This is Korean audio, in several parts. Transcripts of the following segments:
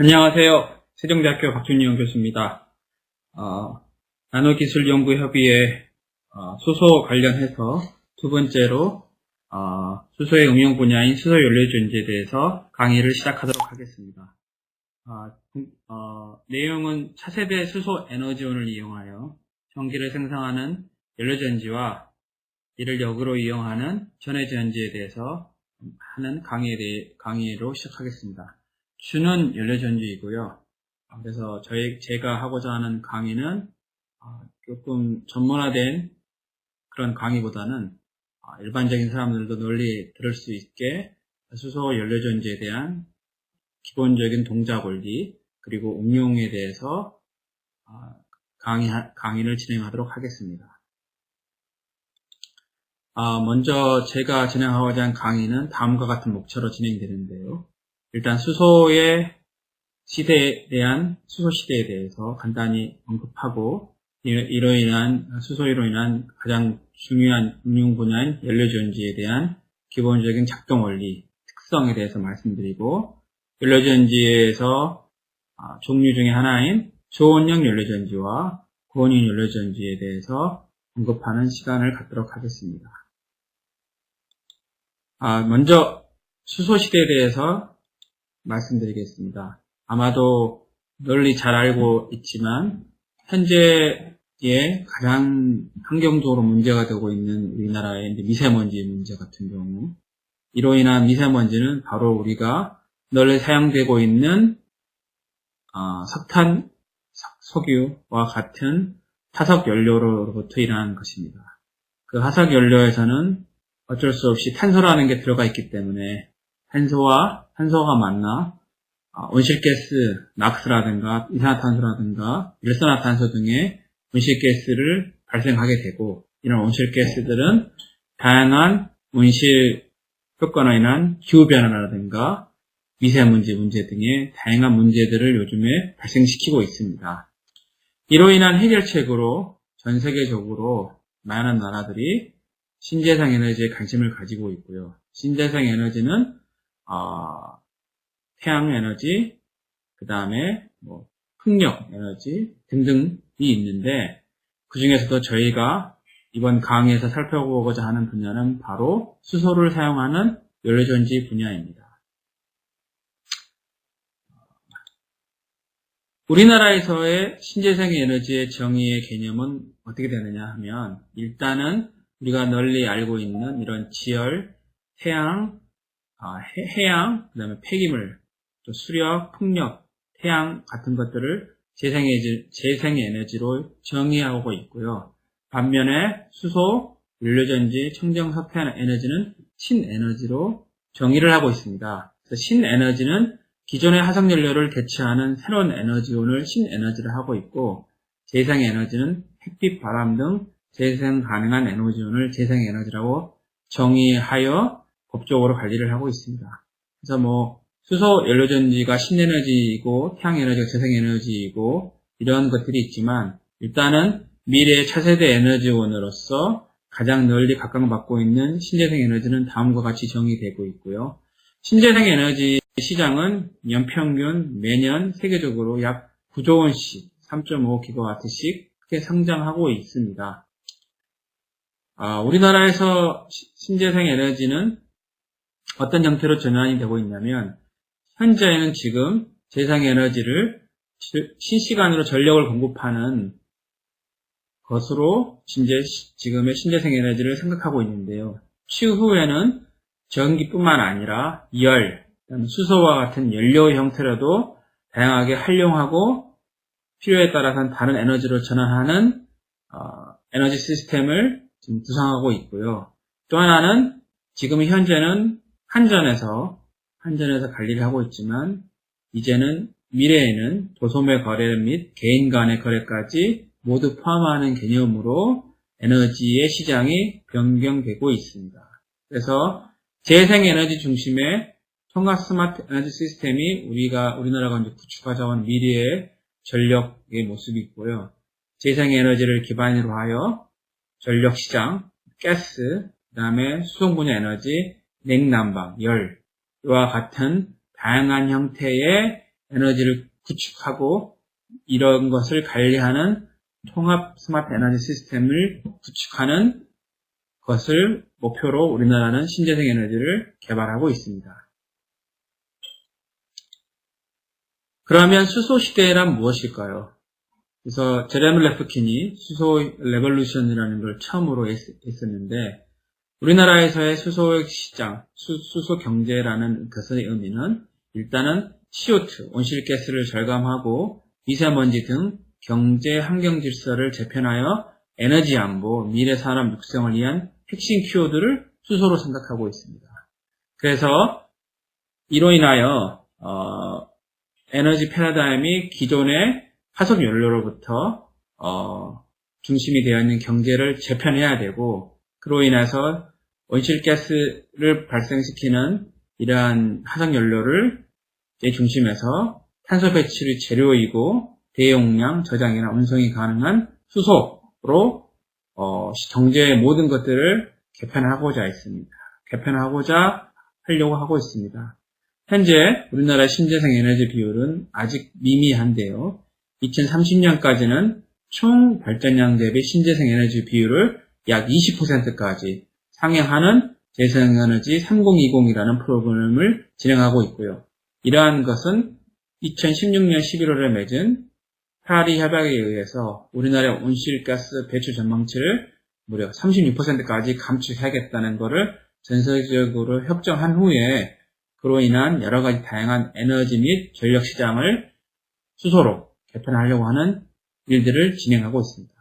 안녕하세요. 세종대학교 박준영 교수입니다. 나노기술연구협의회 수소 관련해서 두 번째로 수소의 응용 분야인 수소연료전지에 대해서 강의를 시작하도록 하겠습니다. 내용은 차세대 수소 에너지원을 이용하여 전기를 생성하는 연료전지와 이를 역으로 이용하는 전해전지에 대해서 하는 강의로 시작하겠습니다. 주는 연료전지이고요. 그래서 제가 하고자 하는 강의는 조금 전문화된 그런 강의보다는 일반적인 사람들도 널리 들을 수 있게 수소 연료전지에 대한 기본적인 동작 원리 그리고 응용에 대해서 강의를 진행하도록 하겠습니다. 먼저 제가 진행하고자 하는 강의는 다음과 같은 목차로 진행되는데요. 일단 수소 시대에 대해서 간단히 언급하고, 수소로 인한 가장 중요한 응용 분야인 연료전지에 대한 기본적인 작동 원리, 특성에 대해서 말씀드리고, 연료전지에서 종류 중에 하나인 저온형 연료전지와 고온형 연료전지에 대해서 언급하는 시간을 갖도록 하겠습니다. 먼저 수소 시대에 대해서 말씀드리겠습니다. 아마도 널리 잘 알고 있지만 현재의 가장 환경적으로 문제가 되고 있는 우리나라의 미세먼지 문제 같은 경우, 이로 인한 미세먼지는 바로 우리가 널리 사용되고 있는 석탄, 석유와 같은 화석 연료로부터 일어나는 것입니다. 그 화석 연료에서는 어쩔 수 없이 탄소라는 게 들어가 있기 때문에 탄소가 만나 온실가스, 낙스라든가 이산화탄소라든가 일산화탄소 등의 온실가스를 발생하게 되고, 이런 온실가스들은 다양한 온실 효과로 인한 기후변화라든가 미세먼지 문제 등의 다양한 문제들을 요즘에 발생시키고 있습니다. 이로 인한 해결책으로 전 세계적으로 많은 나라들이 신재생 에너지에 관심을 가지고 있고요. 신재생 에너지는 태양 에너지, 그 다음에 풍력 에너지 등등이 있는데, 그 중에서도 저희가 이번 강의에서 살펴보고자 하는 분야는 바로 수소를 사용하는 연료전지 분야입니다. 우리나라에서의 신재생 에너지의 정의의 개념은 어떻게 되느냐 하면, 일단은 우리가 널리 알고 있는 이런 지열, 태양, 해양, 그 다음에 폐기물, 또 수력, 풍력, 태양 같은 것들을 재생에너지로 정의하고 있고요. 반면에 수소, 연료전지, 청정석탄 에너지는 신에너지로 정의를 하고 있습니다. 그래서 신에너지는 기존의 화석연료를 대체하는 새로운 에너지원을 신에너지를 하고 있고, 재생에너지는 햇빛, 바람 등 재생 가능한 에너지원을 재생에너지라고 정의하여 법적으로 관리를 하고 있습니다. 그래서 수소 연료전지가 신에너지이고 태양에너지가 재생에너지이고 이런 것들이 있지만, 일단은 미래의 차세대 에너지원으로서 가장 널리 각광받고 있는 신재생에너지는 다음과 같이 정의되고 있고요. 신재생에너지 시장은 연평균 매년 세계적으로 약 9조 원씩 3.5기가와트씩 크게 성장하고 있습니다. 우리나라에서 신재생에너지는 어떤 형태로 전환이 되고 있냐면, 현재는 지금 재생에너지를 실시간으로 전력을 공급하는 것으로 지금의 신재생에너지를 생각하고 있는데요. 추후에는 전기뿐만 아니라 열, 수소와 같은 연료 형태로도 다양하게 활용하고 필요에 따라서는 다른 에너지로 전환하는 에너지 시스템을 지금 구상하고 있고요. 또 하나는 지금 현재는 한전에서 관리를 하고 있지만, 이제는 미래에는 도소매 거래 및 개인 간의 거래까지 모두 포함하는 개념으로 에너지의 시장이 변경되고 있습니다. 그래서 재생에너지 중심의 통합 스마트 에너지 시스템이 우리나라가 이제 구축하자 온 미래의 전력의 모습이 있고요. 재생에너지를 기반으로 하여 전력시장, 가스, 그 다음에 수송분야 에너지, 냉난방, 열과 같은 다양한 형태의 에너지를 구축하고 이런 것을 관리하는 통합 스마트 에너지 시스템을 구축하는 것을 목표로 우리나라는 신재생 에너지를 개발하고 있습니다. 그러면 수소 시대란 무엇일까요? 그래서 제레미 레프킨이 수소 레볼루션이라는 걸 처음으로 했었는데 우리나라에서의 수소 시장, 수소 경제라는 것의 의미는 일단은 CO2, 온실가스를 절감하고 미세먼지 등 경제 환경 질서를 재편하여 에너지 안보, 미래 산업 육성을 위한 핵심 키워드를 수소로 생각하고 있습니다. 그래서 이로 인하여 에너지 패러다임이 기존의 화석 연료로부터 중심이 되어 있는 경제를 재편해야 되고 그로 인해서 온실가스를 발생시키는 이러한 화석 연료를 중심에서 탄소 배출이 재료이고 대용량 저장이나 운송이 가능한 수소로 경제의 모든 것들을 개편하고자 하려고 하고 있습니다. 현재 우리나라 신재생 에너지 비율은 아직 미미한데요. 2030년까지는 총 발전량 대비 신재생 에너지 비율을 약 20%까지 상향하는 재생에너지 3020이라는 프로그램을 진행하고 있고요. 이러한 것은 2016년 11월에 맺은 파리 협약에 의해서 우리나라의 온실가스 배출 전망치를 무려 36%까지 감축하겠다는 것을 전 세계적으로 협정한 후에 그로 인한 여러 가지 다양한 에너지 및 전력 시장을 수소로 개편하려고 하는 일들을 진행하고 있습니다.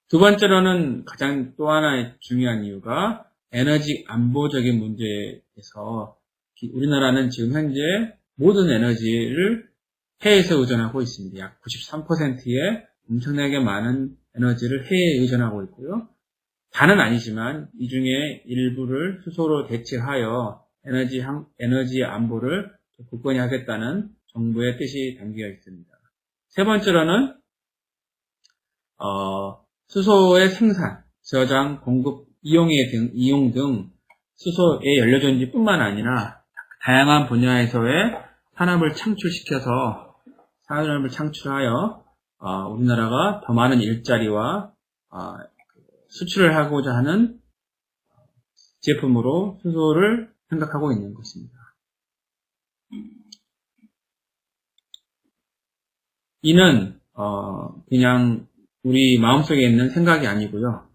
두 번째로는 가장 또 하나의 중요한 이유가 에너지 안보적인 문제에서 우리나라는 지금 현재 모든 에너지를 해에서 의존하고 있습니다. 약 93%의 엄청나게 많은 에너지를 해에 의존하고 있고요. 다는 아니지만 이 중에 일부를 수소로 대체하여 에너지 안보를 굳건히 하겠다는 정부의 뜻이 담겨 있습니다. 세 번째로는 수소의 생산, 저장, 공급, 이용 등 수소의 연료전지뿐만 아니라 다양한 분야에서의 산업을 창출하여 우리나라가 더 많은 일자리와 수출을 하고자 하는 제품으로 수소를 생각하고 있는 것입니다. 이는 그냥 우리 마음속에 있는 생각이 아니고요.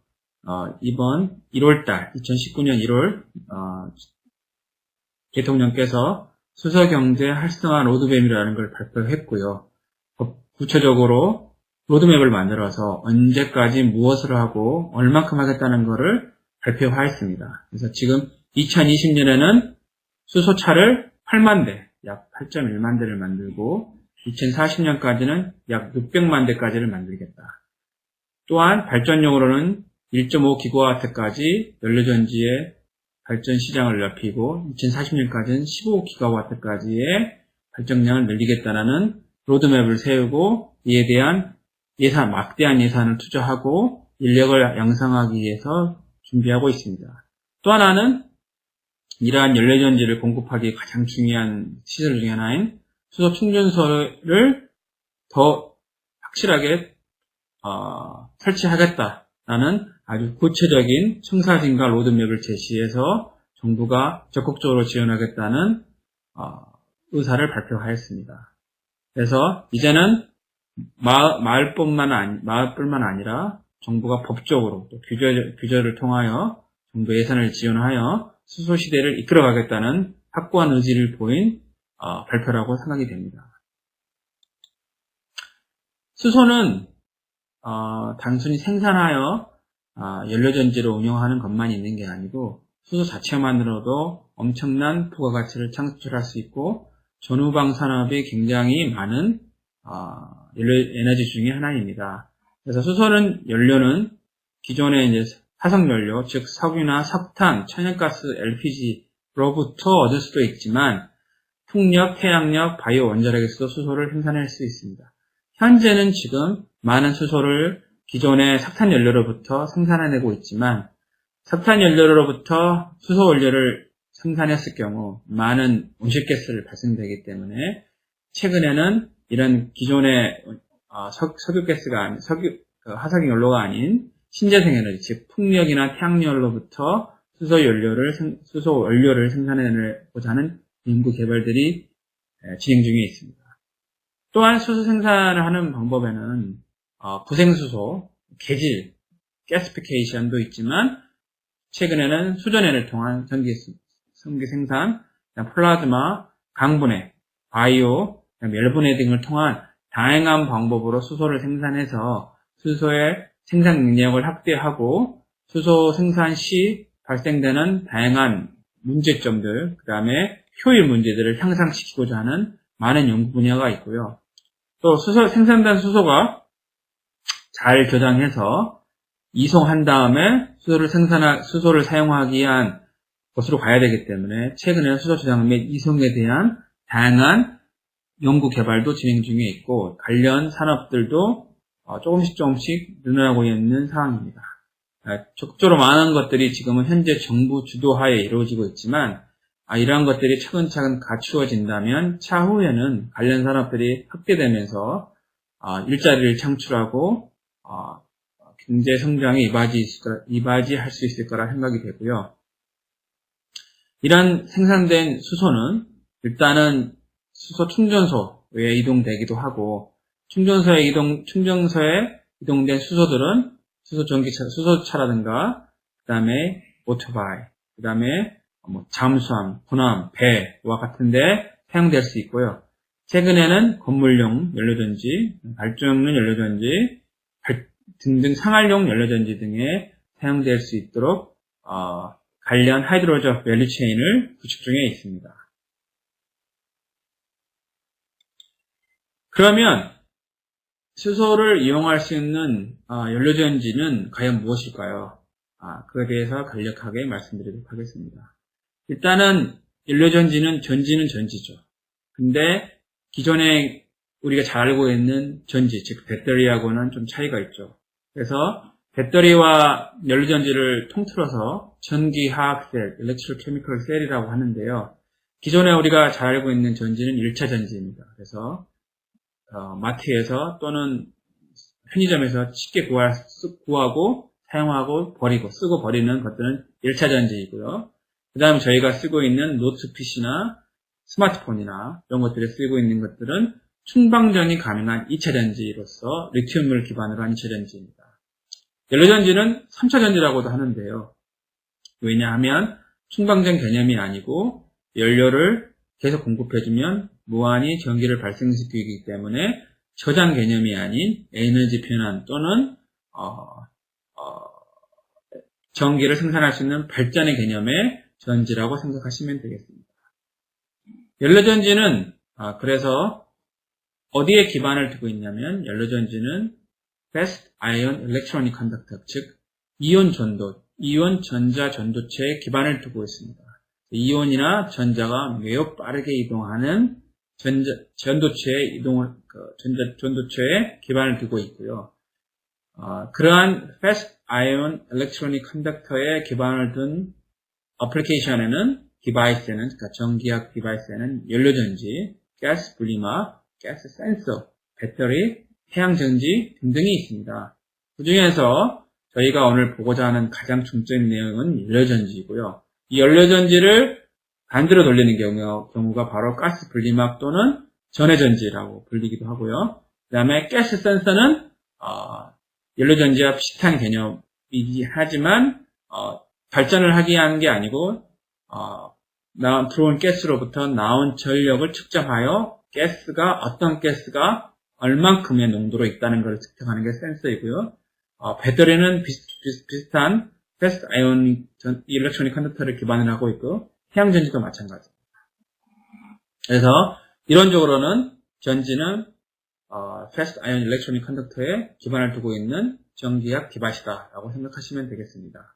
이번 1월달 2019년 1월 대통령께서 수소경제 활성화 로드맵이라는 걸 발표했고요. 구체적으로 로드맵을 만들어서 언제까지 무엇을 하고 얼만큼 하겠다는 것을 발표하였습니다. 그래서 지금 2020년에는 수소차를 8만 대, 약 8.1만 대를 만들고 2040년까지는 약 600만 대까지를 만들겠다. 또한 발전용으로는 1.5기가와트까지 연료전지의 발전 시장을 넓히고 2040년까지는 15기가와트까지의 발전량을 늘리겠다는 로드맵을 세우고 이에 대한 막대한 예산을 투자하고 인력을 양성하기 위해서 준비하고 있습니다. 또 하나는 이러한 연료전지를 공급하기 가장 중요한 시설 중에 하나인 수소 충전소를 더 확실하게 설치하겠다라는 아주 구체적인 청사 증가 로드맵을 제시해서 정부가 적극적으로 지원하겠다는 의사를 발표하였습니다. 그래서 이제는 마을뿐만 아니라 정부가 법적으로 또 규제를 통하여 정부 예산을 지원하여 수소 시대를 이끌어가겠다는 확고한 의지를 보인 발표라고 생각이 됩니다. 수소는 단순히 생산하여 연료전지를 운용하는 것만 있는 게 아니고 수소 자체만으로도 엄청난 부가가치를 창출할 수 있고 전후방 산업이 굉장히 많은 에너지 중에 하나입니다. 그래서 연료는 기존의 이제 화석연료, 즉 석유나 석탄, 천연가스, LPG로부터 얻을 수도 있지만 풍력, 태양력, 바이오 원자력에서도 수소를 생산할 수 있습니다. 현재는 지금 많은 수소를 기존의 석탄 연료로부터 생산해내고 있지만 석탄 연료로부터 수소 원료를 생산했을 경우 많은 온실가스를 발생되기 때문에 최근에는 이런 기존의 화석연 연료가 아닌 신재생 에너지, 즉 풍력이나 태양열로부터 수소 연료를 생산해내고자 하는 연구 개발들이 진행 중에 있습니다. 또한 수소 생산을 하는 방법에는 부생수소, 개질, 가스피케이션도 있지만 최근에는 수전해를 통한 전기 생산, 플라즈마, 강분해, 바이오, 열분해 등을 통한 다양한 방법으로 수소를 생산해서 수소의 생산 능력을 확대하고 수소 생산 시 발생되는 다양한 문제점들, 그 다음에 효율 문제들을 향상시키고자 하는 많은 연구 분야가 있고요. 또 생산된 수소가 잘 저장해서 이송한 다음에 수소를 사용하기 위한 곳으로 가야 되기 때문에 최근에 수소 저장 및 이송에 대한 다양한 연구 개발도 진행 중에 있고 관련 산업들도 조금씩 늘어나고 있는 상황입니다. 적절로 많은 것들이 지금은 현재 정부 주도하에 이루어지고 있지만 이러한 것들이 차근차근 갖추어진다면 차후에는 관련 산업들이 확대되면서 일자리를 창출하고 경제 성장에 이바지할 수 있을 거라 생각이 되고요. 이런 생산된 수소는 일단은 수소 충전소에 이동되기도 하고 충전소에 이동된 수소들은 수소차라든가 그 다음에 오토바이, 그 다음에 잠수함, 군함, 배와 같은데 사용될 수 있고요. 최근에는 건물용 연료전지, 발전용 연료전지 등등 상할용 연료전지 등에 사용될 수 있도록 관련 하이드로전 밸류체인을 구축 중에 있습니다. 그러면 수소를 이용할 수 있는 연료전지는 과연 무엇일까요? 그에 대해서 간략하게 말씀드리도록 하겠습니다. 일단은 전지는 전지죠. 근데 기존에 우리가 잘 알고 있는 전지, 즉 배터리하고는 좀 차이가 있죠. 그래서 배터리와 연료전지를 통틀어서 전기화학셀, 일렉트로케미컬 셀이라고 하는데요. 기존에 우리가 잘 알고 있는 전지는 1차 전지입니다. 그래서 마트에서 또는 편의점에서 쉽게 구하고 사용하고 쓰고 버리는 것들은 1차 전지이고요. 그 다음에 저희가 쓰고 있는 노트 PC나 스마트폰이나 이런 것들에 쓰고 있는 것들은 충방전이 가능한 2차 전지로서 리튬을 기반으로 한 2차 전지입니다. 연료전지는 3차 전지라고도 하는데요. 왜냐하면 충방전 개념이 아니고 연료를 계속 공급해주면 무한히 전기를 발생시키기 때문에 저장 개념이 아닌 에너지 변환 또는 전기를 생산할 수 있는 발전의 개념의 전지라고 생각하시면 되겠습니다. 연료전지는 그래서 어디에 기반을 두고 있냐면 연료전지는 Fast Ion Electronic Conductor, 즉 이온 전자 전도체에 기반을 두고 있습니다. 이온이나 전자가 매우 빠르게 이동하는 전도체에 기반을 두고 있고요. 그러한 Fast Ion Electronic Conductor에 기반을 둔 어플리케이션에는 그러니까 전기학 디바이스에는 연료전지, 가스 분리막, 가스 센서, 배터리, 해양전지 등등이 있습니다. 그 중에서 저희가 오늘 보고자 하는 가장 중점적인 내용은 연료전지이고요. 이 연료전지를 반대로 돌리는 경우가 바로 가스 분리막 또는 전해전지라고 불리기도 하고요. 그 다음에 가스 센서는 연료전지와 비슷한 개념이긴 하지만 발전을 하기 위한 게 아니고 들어온 가스로부터 나온 전력을 측정하여 어떤 가스가 얼만큼의 농도로 있다는 것을 측정하는 게 센서이고요. 배터리는 비슷한 Fast Ion Electronic Conductor를 기반으로 하고 있고 해양전지도 마찬가지입니다. 그래서 이론적으로는 전지는 Fast Ion Electronic Conductor에 기반을 두고 있는 전기학 디바이스다 라고 생각하시면 되겠습니다.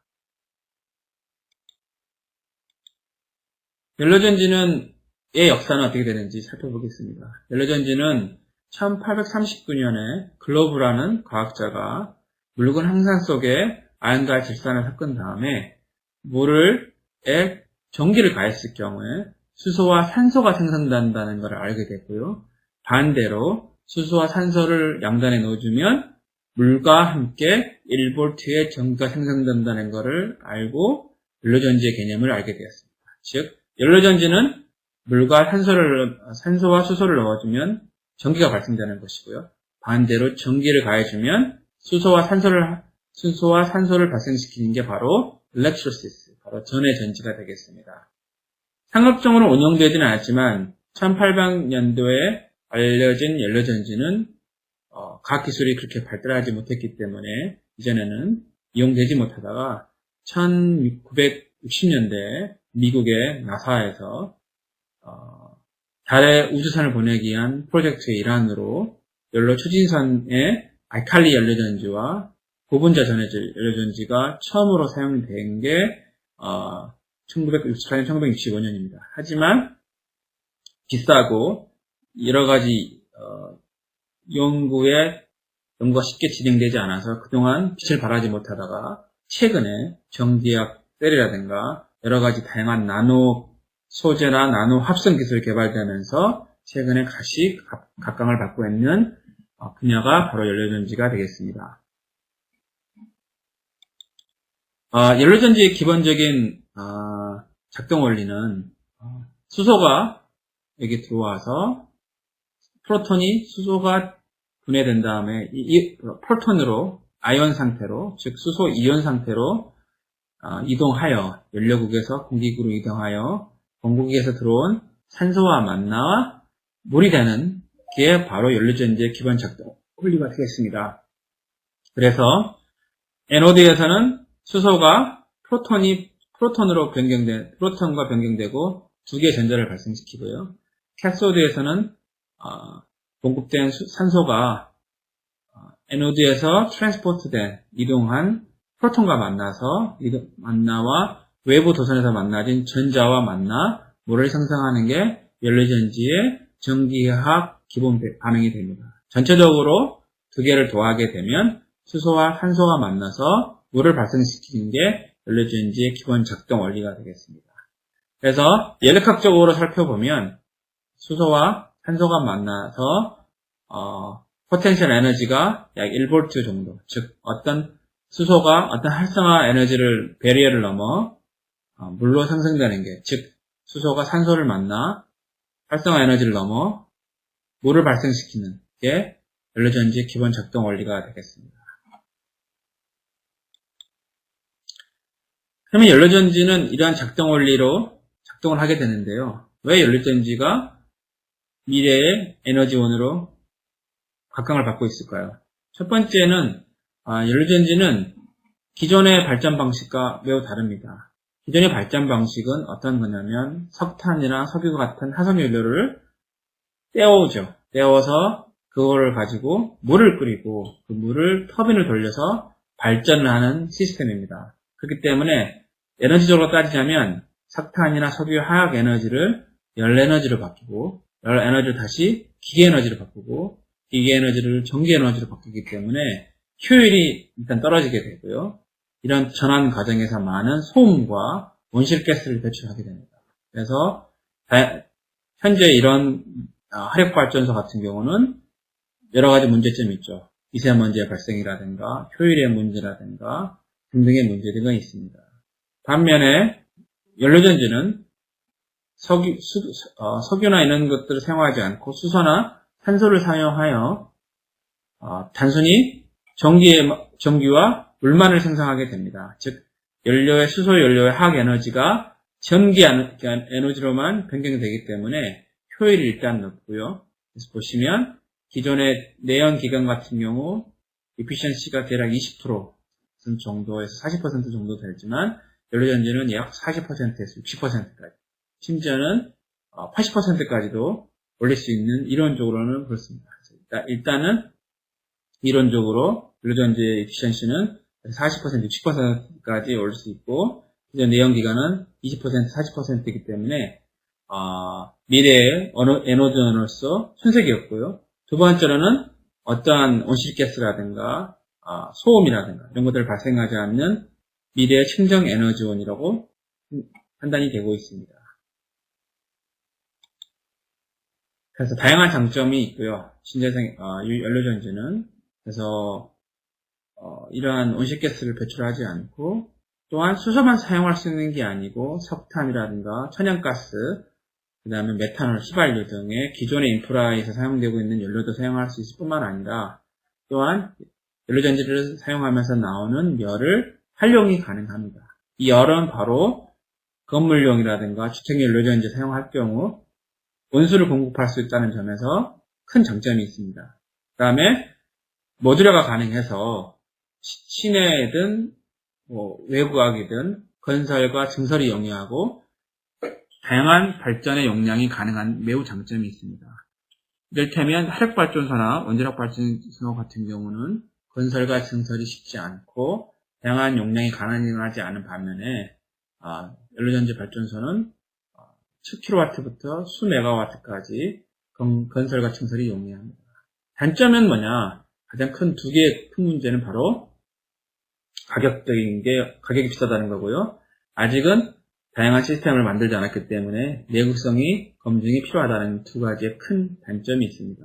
연료전지의 역사는 어떻게 되는지 살펴보겠습니다. 연료전지는 1839년에 글로브라는 과학자가 묽은 항산 속에 아연과 질산을 섞은 다음에 물에 전기를 가했을 경우에 수소와 산소가 생성된다는 것을 알게 됐고요. 반대로 수소와 산소를 양단에 넣어주면 물과 함께 1V의 전기가 생성된다는 것을 알고 연료전지의 개념을 알게 되었습니다. 즉, 연료전지는 물과 산소와 수소를 넣어주면 전기가 발생되는 것이고요. 반대로 전기를 가해주면 수소와 산소를 발생시키는 게 바로 electrolysis, 바로 전해 전지가 되겠습니다. 상업적으로 운영되지는 않았지만 1800년도에 알려진 연료전지는 과학기술이 그렇게 발달하지 못했기 때문에 이전에는 이용되지 못하다가 1960년대에 미국의 나사에서 달에 우주선을 보내기 위한 프로젝트의 일환으로 연료 추진선의 알칼리 연료전지와 고분자 전해질 연료전지가 처음으로 사용된 게 1964년, 1965년입니다. 하지만 비싸고 여러 가지 연구가 쉽게 진행되지 않아서 그동안 빛을 발하지 못하다가 최근에 전기약 셀이라든가 여러 가지 다양한 나노 소재나 나노 합성 기술이 개발되면서 최근에 다시 각광을 받고 있는 분야가 바로 연료전지가 되겠습니다. 연료전지의 기본적인 작동 원리는 수소가 여기 들어와서 수소가 분해된 다음에 이 프로톤으로 아이온 상태로, 즉 수소 이온 상태로 이동하여 연료국에서 공기국으로 이동하여 공기국에서 들어온 산소와 만나 물이 되는 게 바로 연료전지의 기본 작동 원리가 되겠습니다. 그래서 에노드에서는 수소가 프로톤과 변경되고 두 개의 전자를 발생시키고요. 캐소드에서는 공급된 산소가 에노드에서 이동한 프로톤과 만나와 외부 도선에서 만나진 전자와 만나 물을 생성하는 게 연료전지의 전기화학 기본 반응이 됩니다. 전체적으로 두 개를 더하게 되면 수소와 산소가 만나서 물을 발생시키는 게 연료전지의 기본 작동 원리가 되겠습니다. 그래서 연력학적으로 살펴보면 수소와 산소가 만나서 포텐셜 에너지가 약 1V 정도, 즉 수소가 어떤 활성화 에너지를 배리어를 넘어 물로 생성되는 게, 즉 수소가 산소를 만나 활성화 에너지를 넘어 물을 발생시키는 게 연료전지의 기본 작동 원리가 되겠습니다. 그러면 연료전지는 이러한 작동 원리로 작동을 하게 되는데요. 왜 연료전지가 미래의 에너지원으로 각광을 받고 있을까요? 첫 번째는 연료전지는 기존의 발전 방식과 매우 다릅니다. 기존의 발전 방식은 어떤 거냐면 석탄이나 석유 같은 화석연료를 떼어오죠. 떼어서 그거를 가지고 물을 끓이고 그 물을 터빈을 돌려서 발전을 하는 시스템입니다. 그렇기 때문에 에너지적으로 따지자면 석탄이나 석유 화학 에너지를 열 에너지로 바꾸고 열 에너지를 다시 기계 에너지로 바꾸고 기계 에너지를 전기 에너지로 바꾸기 때문에 효율이 일단 떨어지게 되고요. 이런 전환 과정에서 많은 소음과 온실가스를 배출하게 됩니다. 그래서 현재 이런 화력발전소 같은 경우는 여러 가지 문제점이 있죠. 미세먼지의 발생이라든가 효율의 문제라든가 등등의 문제들이 있습니다. 반면에 연료전지는 석유나 이런 것들을 사용하지 않고 수소나 산소를 사용하여 단순히 전기와 물만을 생성하게 됩니다. 즉 수소 연료의 화학 에너지가 전기 에너지로만 변경되기 때문에 효율이 일단 높고요. 그래서 보시면 기존의 내연기관 같은 경우 efficiency가 대략 20% 정도에서 40% 정도 되지만 연료전지는 약 40%에서 60%까지 심지어는 80%까지도 올릴 수 있는 이론적으로는 그렇습니다. 일단은 이론적으로 연료전지의 efficiency는 40%, 60%까지 올릴 수 있고 기존 내연기관은 20%, 40%이기 때문에 미래의 에너지원으로서 손색이었고요. 두 번째로는 어떠한 온실가스라든가 소음이라든가 이런 것들을 발생하지 않는 미래의清정에너지원이라고 판단이 되고 있습니다. 그래서 다양한 장점이 있고요. 신재생 연료전지는 그래서 이러한 온실가스를 배출하지 않고 또한 수소만 사용할 수 있는 게 아니고 석탄이라든가 천연가스, 그 다음에 메탄올, 휘발유 등의 기존의 인프라에서 사용되고 있는 연료도 사용할 수 있을 뿐만 아니라 또한 연료전지를 사용하면서 나오는 열을 활용이 가능합니다. 이 열은 바로 건물용이라든가 주택연료전지 사용할 경우 온수를 공급할 수 있다는 점에서 큰 장점이 있습니다. 그 다음에 모듈화가 가능해서 시내든 외부학이든 건설과 증설이 용이하고 다양한 발전의 용량이 가능한 매우 장점이 있습니다. 이를테면 화력발전소나 원자력발전소 같은 경우는 건설과 증설이 쉽지 않고 다양한 용량이 가능하지 않은 반면에 연료전지 발전소는 10kW부터 수메가와트까지 건설과 증설이 용이합니다. 단점은 뭐냐? 가장 큰 두 개의 큰 문제는 바로 가격이 비싸다는 거고요. 아직은 다양한 시스템을 만들지 않았기 때문에 내구성이 검증이 필요하다는 두 가지의 큰 단점이 있습니다.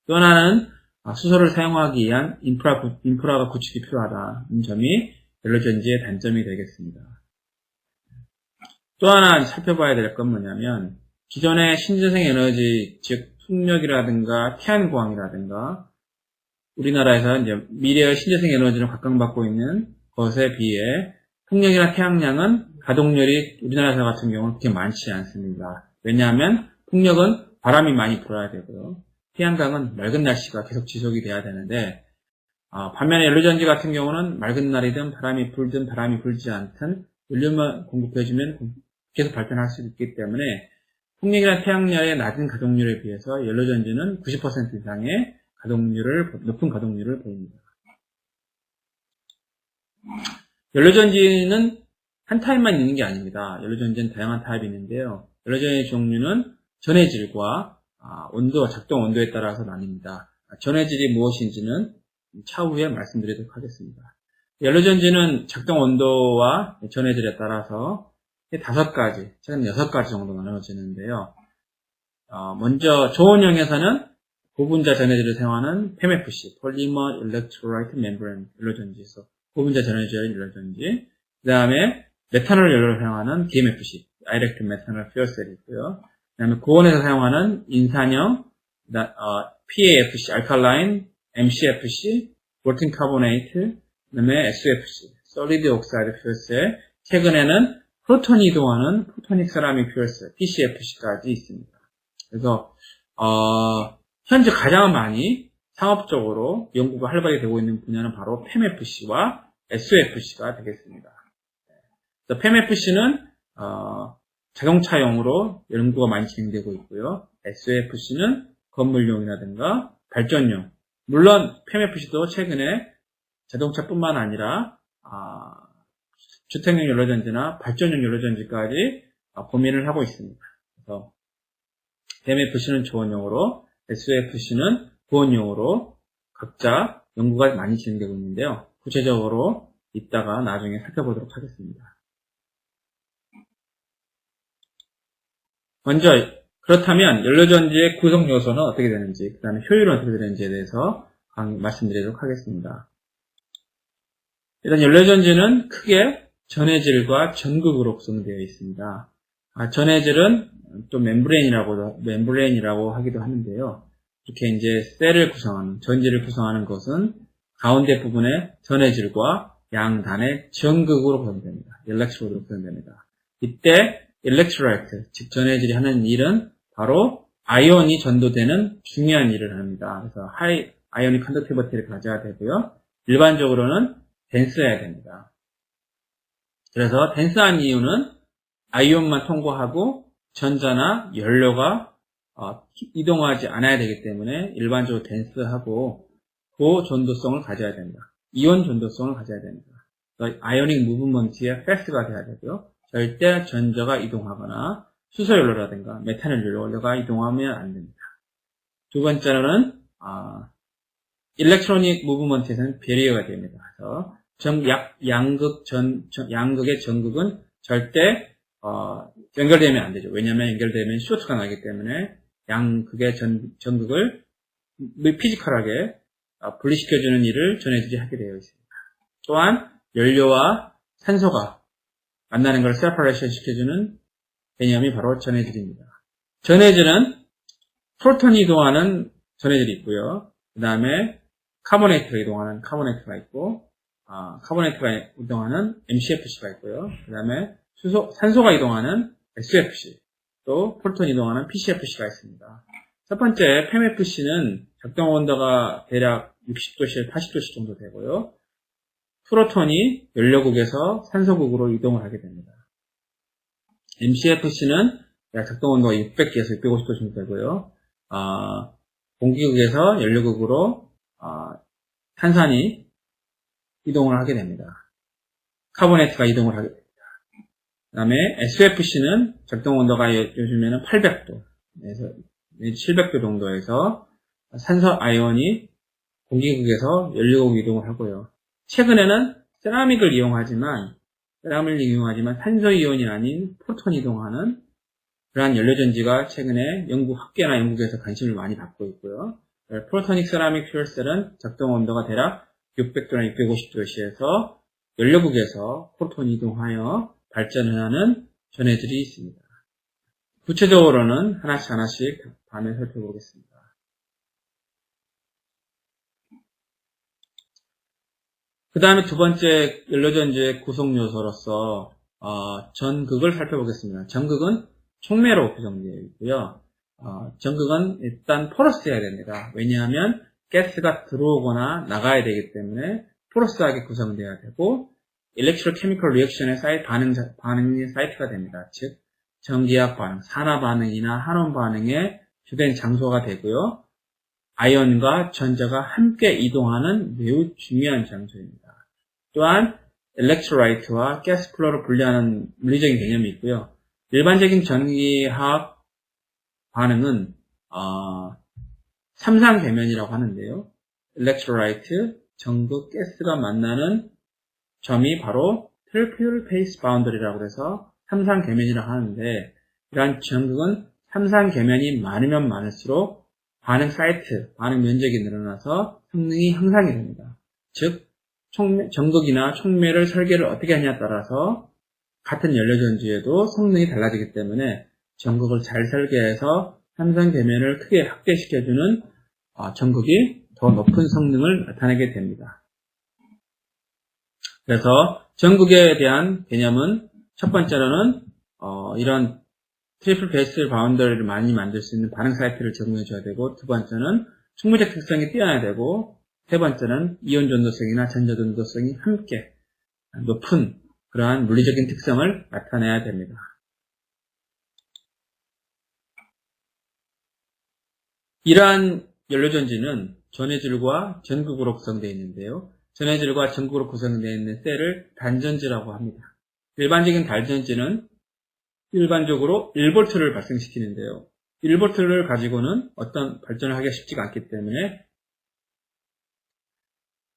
또 하나는 수소를 사용하기 위한 인프라가 구축이 필요하다는 점이 연료전지의 단점이 되겠습니다. 또 하나 살펴봐야 될 건 뭐냐면 기존의 신재생 에너지, 즉 풍력이라든가 태양광이라든가 우리나라에서 이제 미래의 신재생 에너지를 각광받고 있는 것에 비해 풍력이나 태양량은 가동률이 우리나라 같은 경우는 그렇게 많지 않습니다. 왜냐하면 풍력은 바람이 많이 불어야 되고요. 태양광은 맑은 날씨가 계속 지속이 돼야 되는데 반면에 연료전지 같은 경우는 맑은 날이든 바람이 불든 바람이 불지 않든 연료만 공급해주면 계속 발전할 수 있기 때문에 풍력이나 태양열의 낮은 가동률에 비해서 연료전지는 90% 이상의 높은 가동률을 보입니다. 연료전지는 한 타입만 있는 게 아닙니다. 연료전지는 다양한 타입이 있는데요. 연료전지 종류는 전해질과 작동 온도에 따라서 나뉩니다. 전해질이 무엇인지는 차후에 말씀드리도록 하겠습니다. 연료전지는 작동 온도와 전해질에 따라서 5가지, 최근 6가지 정도 나눠지는데요. 먼저 저온형에서는 고분자 전해질을 사용하는 PEMFC, Polymer Electrolyte Membrane 연료전지에서 고분자 전해질 연료전지, 그 다음에 메탄올 연료를 사용하는 DMFC, Direct Methanol Fuel Cell이 있고요. 그 다음에 고온에서 사용하는 인산형, PAFC, Alkaline, MCFC, Molten Carbonate, 그 다음에 SOFC, Solid Oxide Fuel Cell, 최근에는 프로톤이 이동하는 Photonic Ceramic Fuel Cell, PCFC까지 있습니다. 그래서 현재 가장 많이 상업적으로 연구가 활발히 되고 있는 분야는 바로 PEMFC와 SOFC가 되겠습니다. PEMFC는 자동차용으로 연구가 많이 진행되고 있고요. SOFC는 건물용이라든가 발전용. 물론 PEMFC도 최근에 자동차뿐만 아니라 주택용 연료전지나 발전용 연료전지까지 고민을 하고 있습니다. 그래서 PEMFC는 저온용으로, SOFC는 고온용으로 각자 연구가 많이 진행되고 있는데요. 구체적으로 이따가 나중에 살펴보도록 하겠습니다. 먼저 그렇다면 연료전지의 구성 요소는 어떻게 되는지, 그 다음에 효율은 어떻게 되는지에 대해서 말씀드리도록 하겠습니다. 일단 연료전지는 크게 전해질과 전극으로 구성되어 있습니다. 전해질은 또 멤브레인이라고 하기도 하는데요. 이렇게 이제 셀을 구성하는, 전지를 구성하는 것은 가운데 부분의 전해질과 양단의 전극으로 구성됩니다. 일렉트로드로 구성됩니다. 이때 일렉트라이트, 즉 전해질이 하는 일은 바로 아이온이 전도되는 중요한 일을 합니다. 그래서 하이 아이오닉 컨덕티비티를 가져야 되고요. 일반적으로는 덴스해야 됩니다. 그래서 덴스한 이유는 아이온만 통과하고 전자나 연료가 이동하지 않아야 되기 때문에 일반적으로 덴스하고 고전도성을 가져야 됩니다. 이온 전도성을 가져야 됩니다. 아이오닉 무브먼트의 패스가 돼야 되고요. 절대 전자가 이동하거나 수소연료라든가 메탄올 연료가 이동하면 안 됩니다. 두 번째로는 일렉트로닉 무브먼트에서는 베리어가 됩니다. 그래서 양극의 전극은 절대 연결되면 안 되죠. 왜냐하면 연결되면 쇼트가 나기 때문에 양극의 전극을 피지컬하게 분리시켜주는 일을 전해질이 하게 되어 있습니다. 또한 연료와 산소가 만나는 걸 세퍼레이션 시켜주는 개념이 바로 전해질입니다. 전해질은 프로톤이 이동하는 전해질이 있고요. 그 다음에 카보네이트가 이동하는 카보네이트가 있고, 카보네이트가 이동하는 MCFC가 있고요. 그 다음에 산소가 이동하는 SFC, 또 프로톤이 이동하는 PCFC가 있습니다. 첫 번째 PEMFC는 작동 온도가 대략 60도씨에서 80도씨 정도 되고요. 프로톤이 연료국에서 산소국으로 이동을 하게 됩니다. MCFC는 약 작동 온도가 600도에서 650도 정도 되고요. 공기국에서 연료국으로 탄산이 이동을 하게 됩니다. 카보네이트가 이동을 하게 됩니다. 그 다음에 SFC는 작동 온도가 요즘에는 800도에서 700도 정도에서 산소 아이온이 공기국에서 연료국 이동을 하고요. 최근에는 세라믹을 이용하지만 산소 이온이 아닌 프로톤이 이동하는 그러한 연료전지가 최근에 학계나 영국에서 관심을 많이 받고 있고요. 프로토닉 세라믹 퓨얼셀은 작동 온도가 대략 600도나 650도씨에서 연료국에서 프로톤이 이동하여 발전을 하는 전해질이 있습니다. 구체적으로는 하나씩 반을 살펴보겠습니다. 그 다음에 두 번째 연료전지의 구성요소로서 전극을 살펴보겠습니다. 전극은 촉매로 구성되어 있고요. 전극은 일단 포러스해야 됩니다. 왜냐하면 가스가 들어오거나 나가야 되기 때문에 포러스하게 구성되어야 되고 일렉트로케미컬 리액션의 반응의 사이트가 됩니다. 즉 전기학 반응, 산화 반응이나 한원 반응의 주된 장소가 되고요. 아이언과 전자가 함께 이동하는 매우 중요한 장소입니다. 또한 일렉트로라이트와 가스 플로우를 분리하는 물리적인 개념이 있고요. 일반적인 전기화학 반응은 삼상계면이라고 하는데요. 일렉트로라이트, 전극, 가스가 만나는 점이 바로 텔피율 페이스 바운더리라고 해서 삼상계면이라고 하는데, 이러한 전극은 삼상계면이 많으면 많을수록 반응 사이트, 반응 면적이 늘어나서 성능이 향상이 됩니다. 즉 전극이나 촉매를 설계를 어떻게 하냐에 따라서 같은 연료전지에도 성능이 달라지기 때문에 전극을 잘 설계해서 삼상계면을 크게 확대시켜주는 전극이 더 높은 성능을 나타내게 됩니다. 그래서 전극에 대한 개념은 첫 번째로는 이런 트리플 베이스 바운더리를 많이 만들 수 있는 반응 사이트를 제공해줘야 되고, 두 번째는 촉매적 특성이 뛰어나야 되고, 세 번째는 이온 전도성이나 전자 전도성이 함께 높은 그러한 물리적인 특성을 나타내야 됩니다. 이러한 연료전지는 전해질과 전극으로 구성되어 있는데요. 전해질과 전극으로 구성되어 있는 셀을 단전지라고 합니다. 일반적인 단전지는 일반적으로 1V를 발생시키는데요. 1V를 가지고는 어떤 발전을 하기가 쉽지가 않기 때문에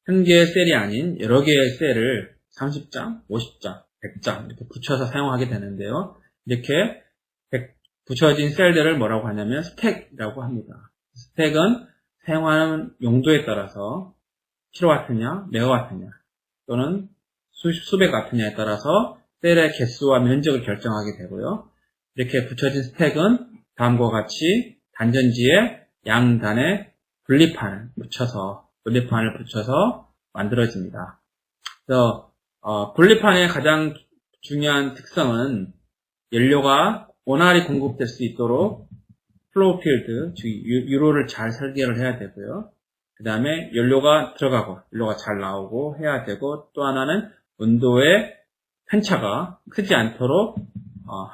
한 개의 셀이 아닌 여러 개의 셀을 30장, 50장, 100장 이렇게 붙여서 사용하게 되는데요. 이렇게 붙여진 셀들을 뭐라고 하냐면 스택이라고 합니다. 스택은 사용하는 용도에 따라서 킬로와트냐, 메가와트냐 또는 수백 와트냐에 따라서 셀의 개수와 면적을 결정하게 되고요. 이렇게 붙여진 스택은 다음과 같이 단전지의 양단에 분리판을 붙여서 만들어집니다. 그래서 분리판의 가장 중요한 특성은 연료가 원활히 공급될 수 있도록 플로우 필드, 즉 유로를 잘 설계를 해야 되고요. 그 다음에 연료가 들어가고 연료가 잘 나오고 해야 되고, 또 하나는 온도의 편차가 크지 않도록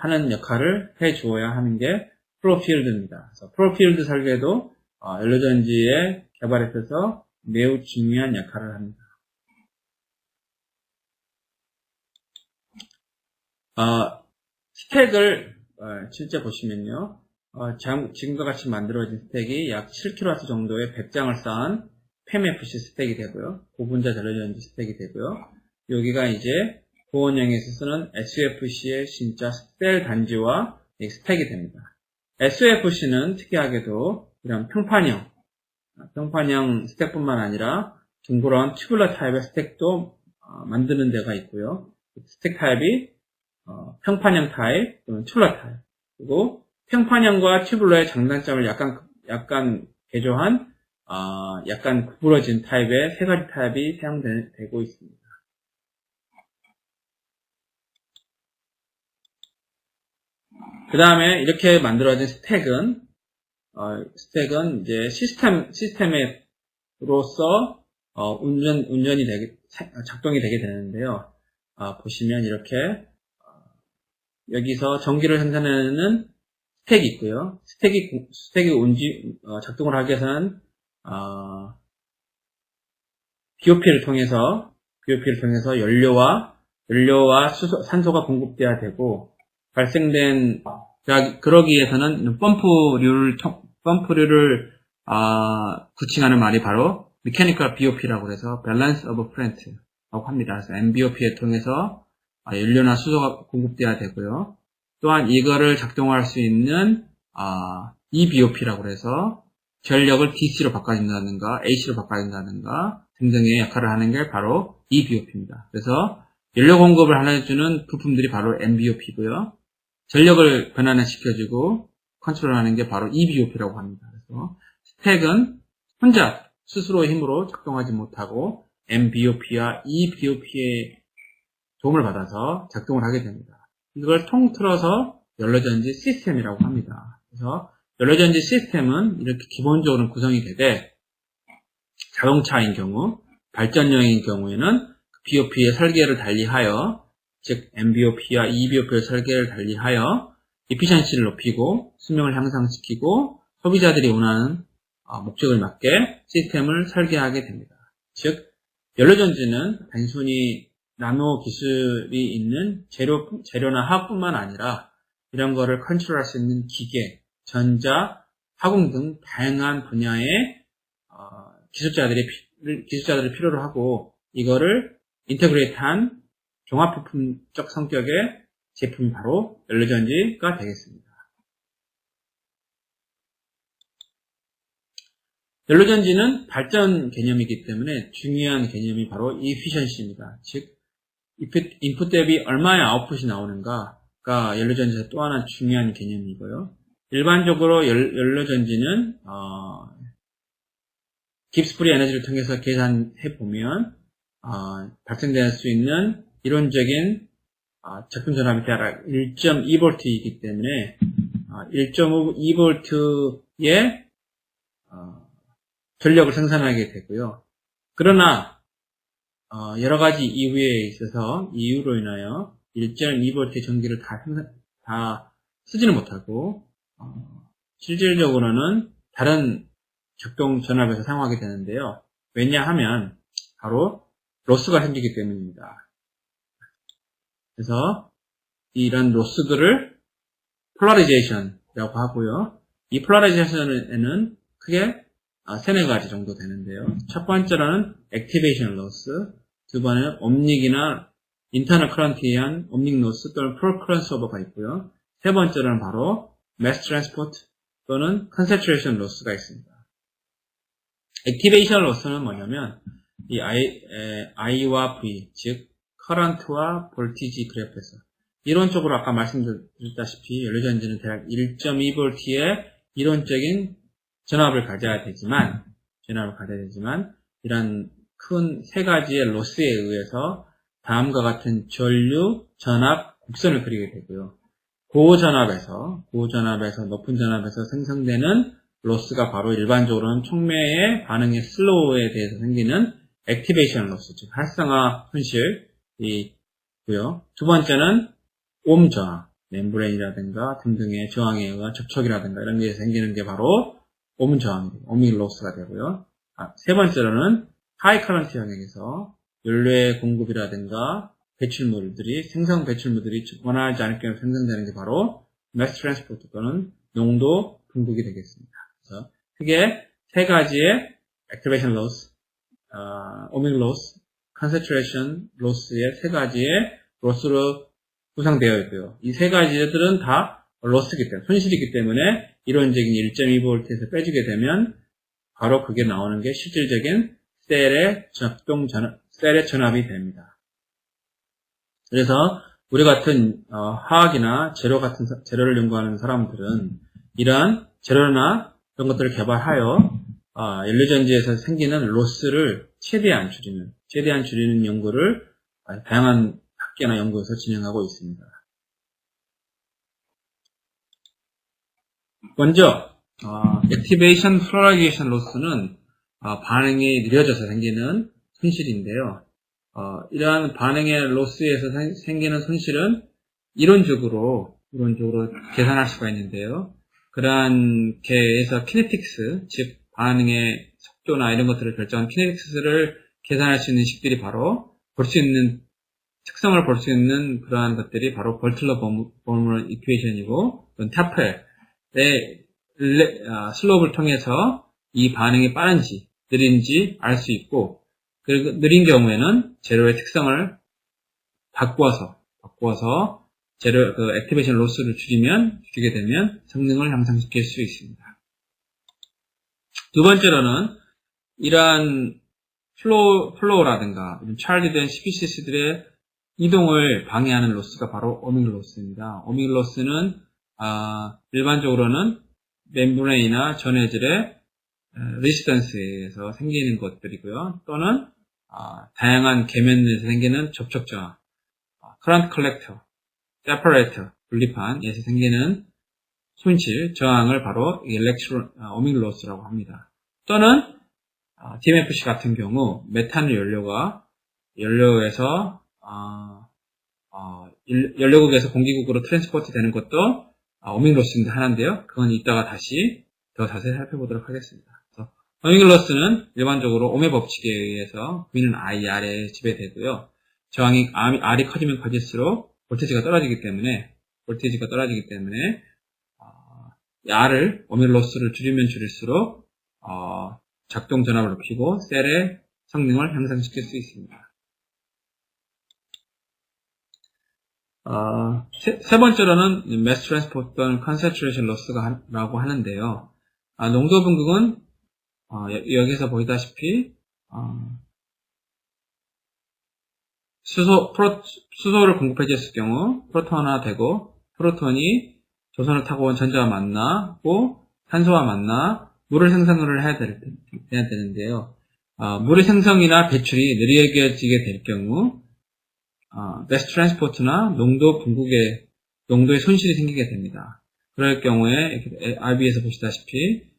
하는 역할을 해주어야 하는 게 플로우 필드입니다. 그래서 플로우 필드 설계도 연료전지의 개발에 있어서 매우 중요한 역할을 합니다. 스택을 실제 보시면요. 지금과 같이 만들어진 스택이 약 7kW 정도의 100장을 쌓은 PEMFC 스택이 되고요. 고분자 전류전지 스택이 되고요. 여기가 이제 고온형에서 쓰는 SFC의 진짜 셀 단지와 스택이 됩니다. SOFC는 특이하게도 이런 평판형 스택뿐만 아니라 둥그런 튜블러 타입의 스택도 만드는 데가 있고요. 스택 타입이 평판형 타입 또는 튜블러 타입, 그리고 평판형과 튜블러의 장단점을 약간 개조한 약간 구부러진 타입의 세 가지 타입이 사용되고 있습니다. 그 다음에 이렇게 만들어진 스택은 이제 시스템으로서 작동이 되게 되는데요. 보시면 이렇게 여기서 전기를 생산하는 스택이 있고요. 스택이 작동을 하기 위해서는 BOP를 통해서 연료와 산소가 공급돼야 되고, 그러기 위해서는 펌프류를 구칭하는 말이 바로 Mechanical BOP라고 해서 Balance of Plant라고 합니다. 그래서 MBOP에 통해서 연료나 수소가 공급돼야 되고요. 또한 이거를 작동할 수 있는 EBOP라고 해서 전력을 DC로 바꿔준다든가 AC로 바꿔준다든가 등등의 역할을 하는 게 바로 EBOP입니다. 그래서 연료 공급을 해주는 부품들이 바로 MBOP고요. 전력을 변환시켜주고 컨트롤하는 게 바로 EBOP라고 합니다. 그래서 스택은 혼자 스스로의 힘으로 작동하지 못하고 MBOP와 EBOP의 도움을 받아서 작동을 하게 됩니다. 이걸 통틀어서 연료전지 시스템이라고 합니다. 그래서 연료전지 시스템은 이렇게 기본적으로 구성이 되되, 자동차인 경우, 발전용인 경우에는 BOP의 설계를 달리하여, 즉 MBOP와 EBOP의 설계를 달리하여 에피션시를 높이고 수명을 향상시키고 소비자들이 원하는 목적을 맞게 시스템을 설계하게 됩니다. 즉 연료전지는 단순히 나노 기술이 있는 재료나 화학뿐만 아니라 이런 거를 컨트롤할 수 있는 기계, 전자, 화공 등 다양한 분야의 기술자들이 필요로 하고, 이거를 인테그레이트한 종합부품적 성격의 제품이 바로 연료전지가 되겠습니다. 연료전지는 발전 개념이기 때문에 중요한 개념이 바로 efficiency입니다. 즉 인풋 대비 얼마의 아웃풋이 나오는가가 연료전지에서 또 하나 중요한 개념이고요. 일반적으로 연료전지는 깁스 프리 에너지를 통해서 계산해 보면 발생될 수 있는 이론적인 제품 전압이 대략 1.2V이기 때문에 1.2V의 전력을 생산하게 되고요. 그러나 여러 가지 이유로 인하여 1.2V의 전기를 다 쓰지는 못하고 실질적으로는 다른 작동 전압에서 사용하게 되는데요. 왜냐하면 바로 로스가 생기기 때문입니다. 그래서 이런 로스들을 폴라리제이션이라고 하고요. 이 폴라리제이션에는 크게 세네 가지 정도 되는데요. 첫 번째로는 액티베이션 로스, 두 번째는 옴닉이나 인터널 커런트에 의한 옴닉 로스 또는 프로 크로스오버가 있고요. 세 번째로는 바로 매스 트랜스포트 또는 컨센트레이션 로스가 있습니다. 액티베이션 로스는 뭐냐면 이 I와 V, 즉 커런트와 볼티지 그래프에서 이론적으로 아까 말씀드렸다시피 연료전지는 대략 1.2V의 이론적인 전압을 가져야 되지만 이런 큰 세 가지의 로스에 의해서 다음과 같은 전류, 전압, 곡선을 그리게 되고요. 고전압에서 높은 전압에서 생성되는 로스가 바로 일반적으로는 촉매의 반응의 슬로우에 대해서 생기는 액티베이션 로스, 즉 활성화 손실이고요. 두 번째는 옴 저항, 멤브레인이라든가 등등의 저항에 의한 접촉이라든가 이런 게 생기는 게 바로 옴 저항, 옴믹 로스가 되고요. 세 번째로는 하이 커런트 영역에서 연료의 공급이라든가 생성 배출물들이 원하지 않을 경우 생성되는 게 바로 매스 트랜스포트 또는 농도 분국이 되겠습니다. 그래서 크게 세 가지의 액티베이션 로스, 오믹 로스, 컨센트레이션 로스의 세 가지의 로스로 구성되어 있고요. 이 세 가지들은 다 로스기 때문에, 손실이기 때문에 이론적인 1.2V에서 빼주게 되면 바로 그게 나오는 게 실질적인 셀의 셀의 전압이 됩니다. 그래서 우리 같은 화학이나 재료를 연구하는 사람들은 이러한 재료나 이런 것들을 개발하여 연료전지에서 생기는 로스를 최대한 줄이는 연구를 다양한 학계나 연구에서 진행하고 있습니다. 먼저 액티베이션 플로라이제이션 로스는 반응이 느려져서 생기는 손실인데요. 이러한 반응의 로스에서 생기는 손실은 이론적으로 계산할 수가 있는데요. 그러한 개에서 키네틱스, 즉 반응의 속도나 이런 것들을 결정하는 키네틱스를 계산할 수 있는 식들이 바로 특성을 볼 수 있는 그러한 것들이 바로 벌틀러-보물 이퀘이션이고, 타펠의 슬롭을 통해서 이 반응이 빠른지 느린지 알 수 있고, 그리고 느린 경우에는 재료의 특성을 바꾸어서 재료 액티베이션 로스를 줄이게 되면 성능을 향상시킬 수 있습니다. 두 번째로는 이러한 플로우라든가 차일드된 스피시스들의 이동을 방해하는 로스가 바로 오밍 로스입니다. 오밍 로스는 일반적으로는 멤브레인이나 전해질의 레지스턴스에서 생기는 것들이고요. 또는 다양한 계면에서 생기는 접촉 저항, 커런트 컬렉터, 세퍼레이터, 분리판에서 생기는 손실, 저항을 바로 오밍 로스라고 합니다. 또는 TMFC 같은 경우 메탄 연료에서 연료국에서 공기국으로 트랜스포트 되는 것도 오밍 로스인데 하나인데요. 그건 이따가 다시 더 자세히 살펴보도록 하겠습니다. 오밍 로스는 일반적으로 옴의 법칙에 의해서 V는 IR에 지배되고요. 저항이 R이 커지면 커질수록 볼테이지가 떨어지기 때문에 R을 오밍 로스를 줄이면 줄일수록 작동 전압을 높이고 셀의 성능을 향상시킬 수 있습니다. 세 번째로는 매스 트랜스포트 또는 컨센트레이션 로스라고 하는데요. 농도 분극은 여기서 보이다시피 수소를 공급해줬을 경우 프로톤화되고, 프로톤이 조선을 타고 온 전자와 만나고 산소와 만나 물을 생성을 해야 되는데요. 물의 생성이나 배출이 느려지게 될 경우 매스 트랜스포트나 농도의 손실이 생기게 됩니다. 그럴 경우에 RB에서 보시다시피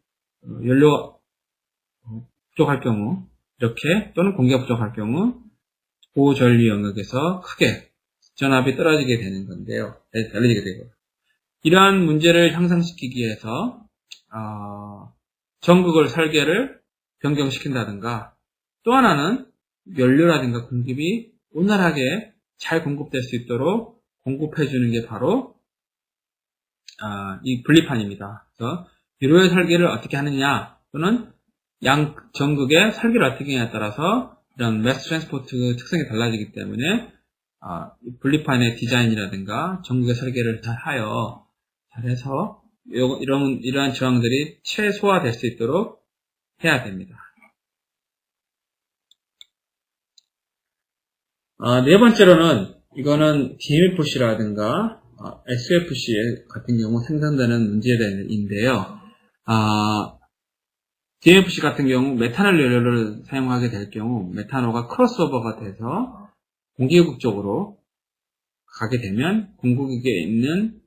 연료가 부족할 경우 이렇게, 또는 공기가 부족할 경우 고전류 영역에서 크게 전압이 떨어지게 되는 건데요. 달라지게 되고, 이러한 문제를 향상시키기 위해서 전극을 설계를 변경시킨다든가, 또 하나는 연료라든가 공급이 원활하게 잘 공급될 수 있도록 공급해주는 게 바로 이 분리판입니다. 그래서 유로의 설계를 어떻게 하느냐, 또는 양 전극의 설계를 어떻게 하느냐에 따라서 이런 매스 트랜스포트 특성이 달라지기 때문에 분리판의 디자인이라든가 전극의 설계를 잘해서 이러한 저항들이 최소화될 수 있도록 해야 됩니다. 네 번째로는 이거는 DMFC라든가 SFC 같은 경우 생산되는 문제인데요. DMFC 같은 경우 메탄올 연료를 사용하게 될 경우 메탄올과 크로스오버가 돼서 공기국 쪽으로 가게 되면 공기국에 있는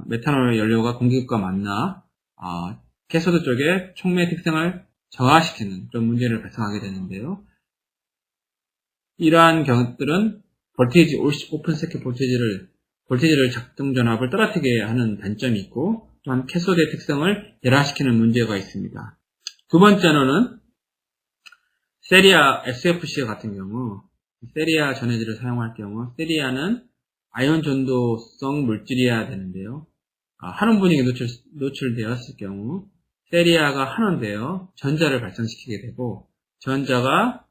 메탄올 연료가 공기국과 만나 캐소드 쪽에 촉매 특성을 저하시키는 그런 문제를 발생하게 되는데요. 이러한 경우들은 오픈 서킷 볼테이지를 작동 전압을 떨어뜨리게 하는 단점이 있고, 또한 캐소드의 특성을 열화시키는 문제가 있습니다. 두 번째로는 세리아 SFC 같은 경우, 세리아 전해질을 사용할 경우 세리아는 아이온 전도성 물질이어야 되는데요. 한온 분위기에 노출되었을 경우 세리아가 한온되어 전자를 발생시키게 되고, 전자가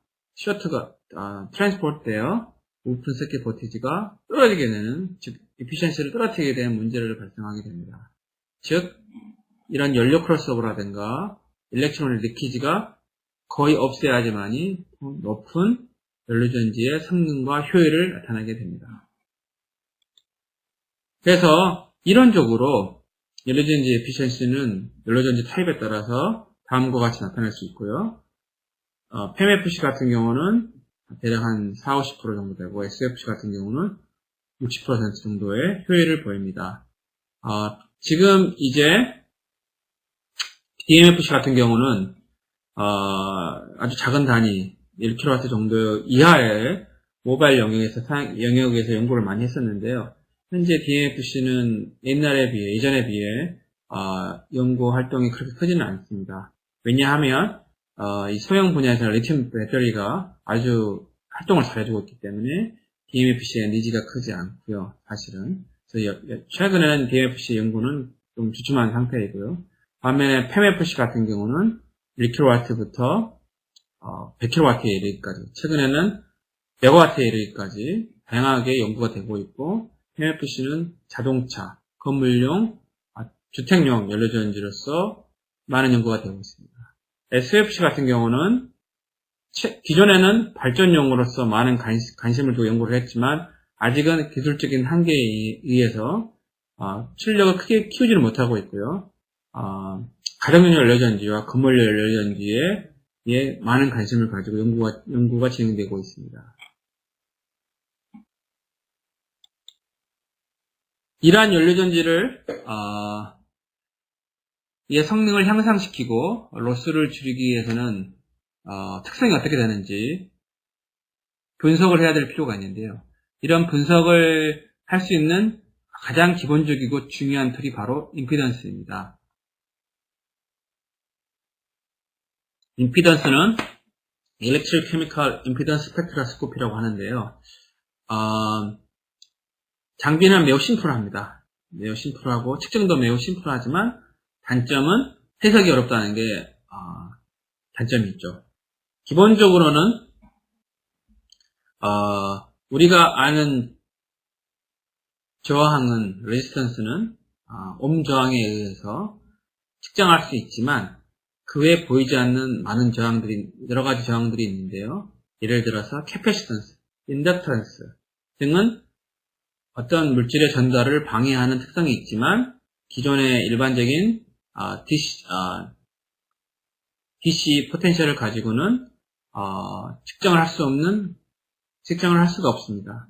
트랜스포트 되어 오픈 서킷 볼티지가 떨어지게 되는, 즉 에피션시를 떨어뜨리게 되는 문제를 발생하게 됩니다. 즉 이런 연료 크로스오버라든가 일렉트론 리키지가 거의 없어야지만이 높은 연료전지의 성능과 효율을 나타내게 됩니다. 그래서 이론적으로 연료전지 에피션시는 연료전지 타입에 따라서 다음과 같이 나타날 수 있고요. PMFC 같은 경우는 대략 한 40, 50% 정도 되고 SFC 같은 경우는 60% 정도의 효율을 보입니다. 지금 이제 DMFC 같은 경우는 아주 작은 단위 1kW 정도 이하의 모바일 영역에서 연구를 많이 했었는데요. 현재 DMFC는 예전에 비해 연구 활동이 그렇게 크지는 않습니다. 왜냐하면 이 소형 분야에서 리튬 배터리가 아주 활동을 잘해주고 있기 때문에 DMFC의 니즈가 크지 않고요. 사실은 그래서 최근에는 DMFC 연구는 좀 주춤한 상태이고요. 반면에 PMFC 같은 경우는 1kW부터 100kW에 이르기까지, 최근에는 100W에 이르기까지 다양하게 연구가 되고 있고, PMFC는 자동차, 건물용, 주택용 연료전지로서 많은 연구가 되고 있습니다. SFC 같은 경우는 기존에는 발전용으로서 많은 관심을 두고 연구를 했지만 아직은 기술적인 한계에 의해서 출력을 크게 키우지는 못하고 있고요. 가정용 연료전지와 건물용 연료전지에 많은 관심을 가지고 연구가 진행되고 있습니다. 이러한 연료전지를 이의 성능을 향상시키고 로스를 줄이기 위해서는 특성이 어떻게 되는지 분석을 해야 될 필요가 있는데요. 이런 분석을 할 수 있는 가장 기본적이고 중요한 툴이 바로 임피던스입니다. 임피던스는 Electrochemical Impedance Spectroscopy라고 하는데요. 장비는 매우 심플합니다. 매우 심플하고 측정도 매우 심플하지만 단점은 해석이 어렵다는 게 단점이 있죠. 기본적으로는 우리가 아는 저항은 레지스턴스는 옴 저항에 의해서 측정할 수 있지만 그 외에 보이지 않는 많은 여러 가지 저항들이 있는데요. 예를 들어서 캐패시턴스, 인덕턴스 등은 어떤 물질의 전달을 방해하는 특성이 있지만 기존의 일반적인 DC 포텐셜을 가지고는 측정을 할 수가 없습니다.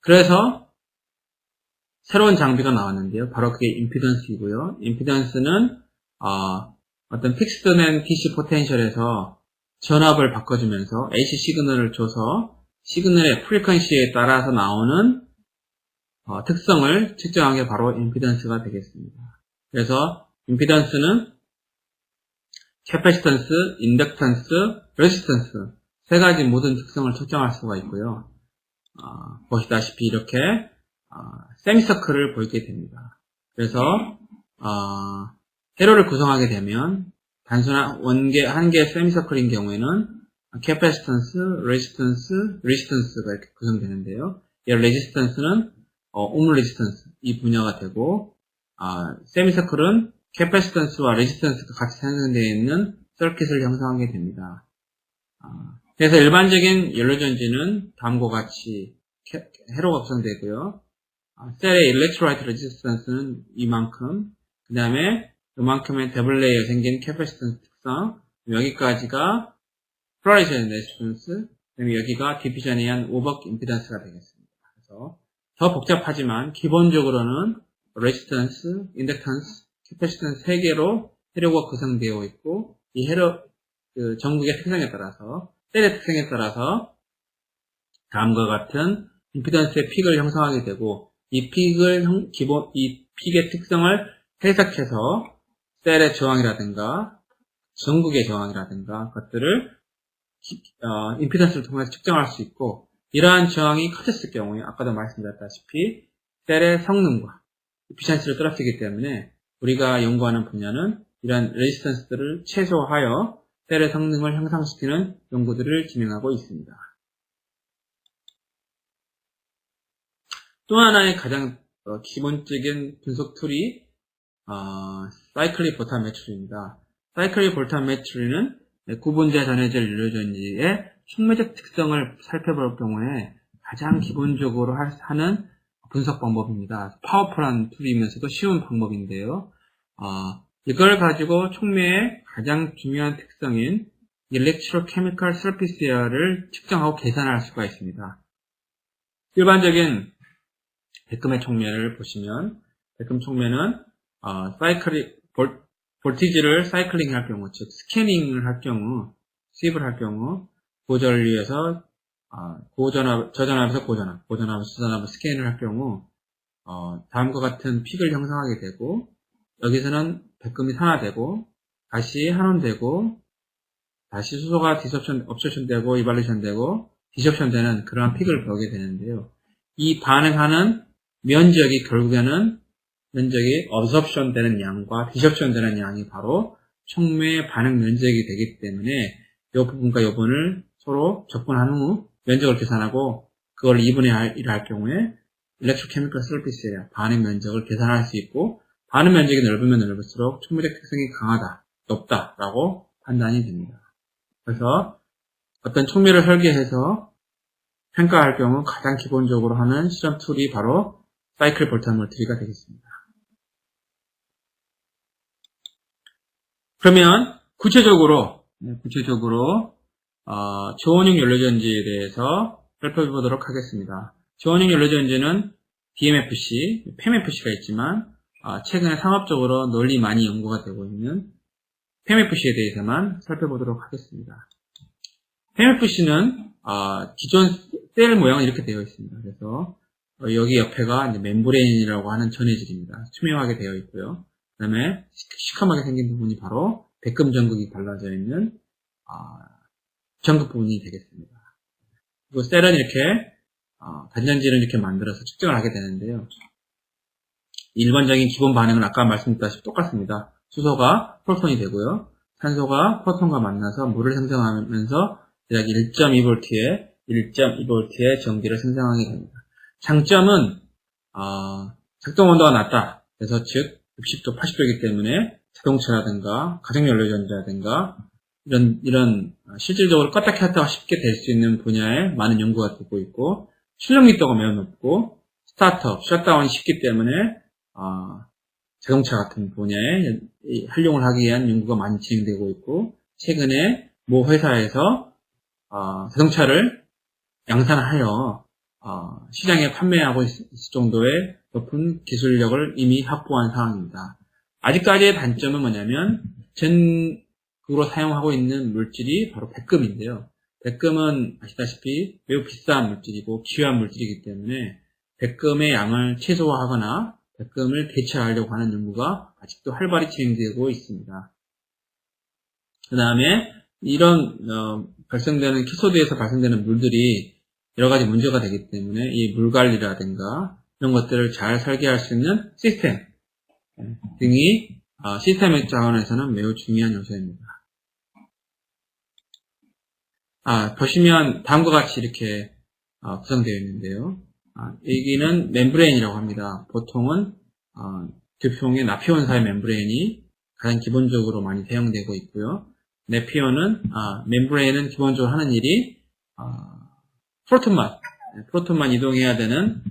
그래서 새로운 장비가 나왔는데요. 바로 그게 임피던스이고요. 임피던스는 어떤 픽스드된 DC 포텐셜에서 전압을 바꿔주면서 AC 시그널을 줘서 시그널의 프리퀀시에 따라서 나오는 특성을 측정한 게 바로 임피던스가 되겠습니다. 그래서 임피던스는 캐패시턴스, 인덕턴스, 레지스턴스 세 가지 모든 특성을 측정할 수가 있고요. 보시다시피 이렇게 세미서클을 보이게 됩니다. 그래서 회로를 구성하게 되면 단순한 한 개의 세미서클인 경우에는 캐패시턴스, 레지스턴스가 이렇게 구성되는데요. 이 레지스턴스는 옴 레지스턴스 이 분야가 되고 세미서클은 캐패시턴스와 레지스턴스가 같이 생성되어 있는 서킷을 형성하게 됩니다. 그래서 일반적인 연료전지는 다음과 같이 회로가 구성되고요. 셀의 일렉트라이트 레지스턴스는 이만큼, 그 다음에 이만큼의 더블 레이어 생긴 캐패시턴스 특성, 여기까지가 폴라리제이션 레지스턴스, 그다음에 여기가 디퓨전에 의한 오버크 임피던스가 되겠습니다. 그래서 더 복잡하지만 기본적으로는 레지스턴스, 인덕턴스, 캐패시턴스 3개로 회로가 구성되어 있고 이 회로 전극의 특성에 따라서 셀의 특성에 따라서 다음과 같은 임피던스의 픽을 형성하게 되고 이 픽의 특성을 해석해서 셀의 저항이라든가 전극의 저항이라든가 것들을 임피던스를 통해서 측정할 수 있고 이러한 저항이 커졌을 경우에 아까도 말씀드렸다시피 셀의 성능과 에피션시를 떨어뜨리기 때문에 우리가 연구하는 분야는 이러한 레지스턴스들을 최소화하여 셀의 성능을 향상시키는 연구들을 진행하고 있습니다. 또 하나의 가장 기본적인 분석 툴이 사이클릭 볼탄 매출입니다. 사이클릭 볼탄 매출은 구분자 전해질 연료전지의 촉매적 특성을 살펴볼 경우에 가장 기본적으로 하는 분석 방법입니다. 파워풀한 툴이면서도 쉬운 방법인데요. 이걸 가지고 촉매의 가장 중요한 특성인 Electrochemical Surface Area를 측정하고 계산할 수가 있습니다. 일반적인 백금의 촉매를 보시면 백금 촉매는 볼티지를 사이클링 할 경우, 즉 스캐닝을 할 경우, 수입을 할 경우 고전류에서 저전압에서 고전압, 고전압에서 저전압을 스캔을 할 경우 다음과 같은 픽을 형성하게 되고, 여기서는 백금이 산화되고 다시 환원되고 다시 수소가 업소션 되고 이발리션 되고 디섭션 되는 그러한 픽을 보게 되는데요. 이 반응하는 면적이 결국에는 면적이 업섭션 되는 양과 디섭션 되는 양이 바로 촉매의 반응 면적이 되기 때문에 이 부분과 이 부분을 서로 적분한 후 면적을 계산하고 그걸 2분의 1을 할 경우에 Electrochemical Surface Area, 반응 면적을 계산할 수 있고, 반응 면적이 넓으면 넓을수록 촉매적 특성이 강하다, 높다라고 판단이 됩니다. 그래서 어떤 촉매를 설계해서 평가할 경우 가장 기본적으로 하는 실험 툴이 바로 사이클 볼탄 멀티리가 되겠습니다. 그러면 구체적으로 저온형 연료전지에 대해서 살펴보도록 하겠습니다. 저온형 연료전지는 DMFC, PEMFC가 있지만 최근에 상업적으로 널리 많이 연구가 되고 있는 PEMFC에 대해서만 살펴보도록 하겠습니다. PEMFC는 기존 셀 모양은 이렇게 되어 있습니다. 그래서 여기 옆에가 이제 멤브레인이라고 하는 전해질입니다. 투명하게 되어 있고요. 그 다음에 시커멓게 생긴 부분이 바로 백금 전극이 발라져 있는 전극 부분이 되겠습니다. 그리고 셀은 이렇게 단전지를 이렇게 만들어서 측정을 하게 되는데요. 일반적인 기본 반응은 아까 말씀드렸다시피 똑같습니다. 수소가 프로톤이 되고요. 산소가 프로톤과 만나서 물을 생성하면서 대략 1.2V의 전기를 생성하게 됩니다. 장점은 작동 온도가 낮다. 그래서 즉 60도, 80도이기 때문에 자동차라든가 가정연료전지라든가 이런 실질적으로 껐다 켰다가 쉽게 될 수 있는 분야에 많은 연구가 되고 있고, 출력密도가 매우 높고 스타트업, 셧다운이 쉽기 때문에 자동차 같은 분야에 활용을 하기 위한 연구가 많이 진행되고 있고, 최근에 모 회사에서 자동차를 양산하여 시장에 판매하고 있을 정도의 높은 기술력을 이미 확보한 상황입니다. 아직까지의 단점은 뭐냐면 전극으로 사용하고 있는 물질이 바로 백금인데요. 백금은 아시다시피 매우 비싼 물질이고 귀한 물질이기 때문에 백금의 양을 최소화하거나 백금을 대체하려고 하는 연구가 아직도 활발히 진행되고 있습니다. 그 다음에 이런 캐소드에서 발생되는 물들이 여러 가지 문제가 되기 때문에 이 물 관리라든가 이런 것들을 잘 설계할 수 있는 시스템 등이 시스템의 차원에서는 매우 중요한 요소입니다. 보시면 다음과 같이 이렇게 구성되어 있는데요. 여기는 멤브레인이라고 합니다. 보통은 두표의 나피온사의 멤브레인이 가장 기본적으로 많이 사용되고 있고요. 멤브레인은 기본적으로 하는 일이 프로톤만 이동해야 되지만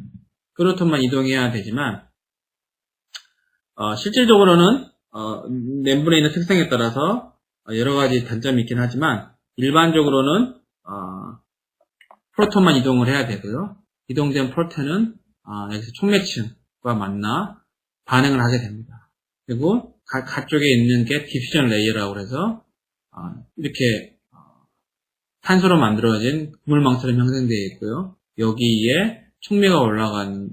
실질적으로는 멤브레인의 특성에 따라서 여러 가지 단점이 있긴 하지만 일반적으로는 프로톤만 이동을 해야 되고요. 이동된 프로톤은 여기서 촉매층과 만나 반응을 하게 됩니다. 그리고 가쪽에 있는 게 디퓨전 레이어라고 해서 이렇게 탄소로 만들어진 그물망처럼 형성되어 있고요. 여기에 촉매가 올라가는